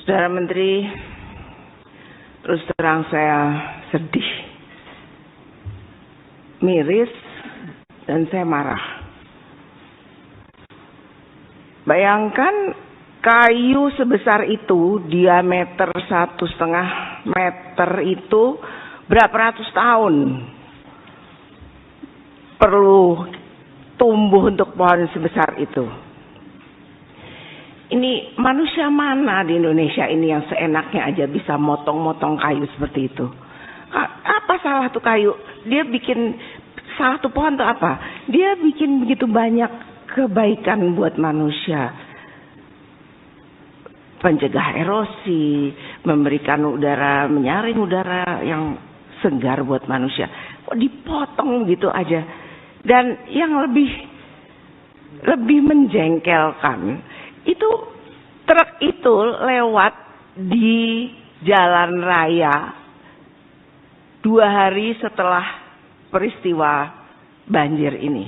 Saudara Menteri, terus terang saya sedih, miris, dan saya marah. Bayangkan kayu sebesar itu, diameter 1,5 meter itu berapa ratus tahun perlu tumbuh untuk pohon sebesar itu. Ini manusia mana di Indonesia ini yang seenaknya aja bisa motong-motong kayu seperti itu? Apa salah tuh kayu? Dia bikin salah tuh pohon tuh apa? Dia bikin begitu banyak kebaikan buat manusia. Pencegah erosi, memberikan udara, menyaring udara yang segar buat manusia. Kok dipotong gitu aja? Dan yang lebih menjengkelkan, itu truk itu lewat di jalan raya 2 hari setelah peristiwa banjir ini.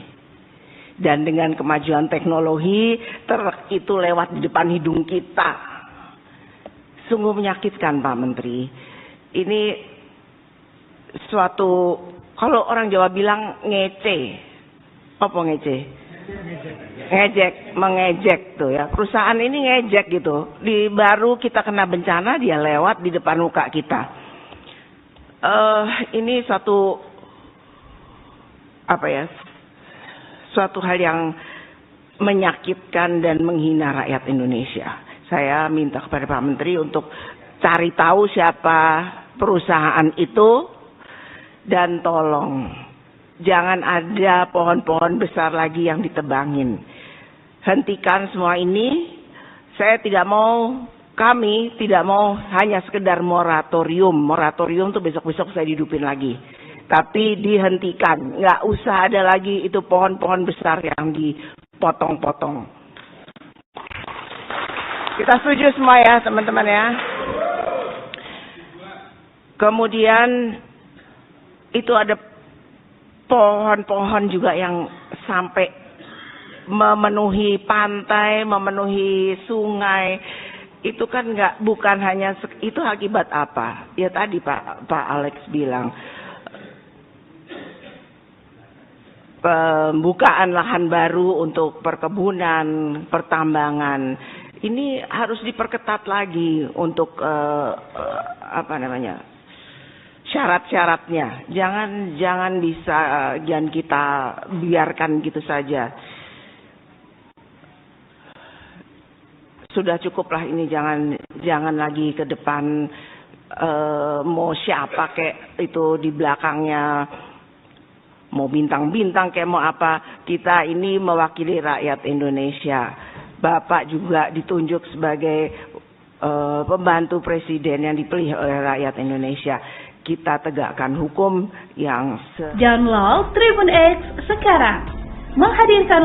Dan dengan kemajuan teknologi, truk itu lewat di depan hidung kita. Sungguh menyakitkan, Pak Menteri. Ini suatu, kalau orang Jawa bilang ngece. Apa ngece? Ngejek, mengejek tuh ya. Perusahaan ini ngejek gitu. Baru kita kena bencana, dia lewat di depan muka kita. Ini suatu suatu hal yang menyakitkan dan menghina rakyat Indonesia. Saya minta kepada Pak Menteri untuk cari tahu siapa perusahaan itu, dan tolong jangan ada pohon-pohon besar lagi yang ditebangin. Hentikan semua ini. Saya tidak mau, kami tidak mau hanya sekedar moratorium. Moratorium tuh besok-besok saya hidupin lagi. Tapi dihentikan. Nggak usah ada lagi itu pohon-pohon besar yang dipotong-potong. Kita setuju semua ya teman-teman ya. Kemudian itu ada pohon-pohon juga yang sampai memenuhi pantai, memenuhi sungai. Itu kan bukan hanya itu akibat apa? Ya tadi Pak Alex bilang, pembukaan lahan baru untuk perkebunan, pertambangan. Ini harus diperketat lagi untuk syarat-syaratnya. Jangan kita biarkan gitu saja. Sudah cukuplah ini, jangan lagi ke depan mau siapa kayak itu di belakangnya, mau bintang-bintang kayak mau apa. Kita ini mewakili rakyat Indonesia. Bapak juga ditunjuk sebagai pembantu presiden yang dipilih oleh rakyat Indonesia. Kita tegakkan hukum yang Download Tribun X sekarang. Menghadirkan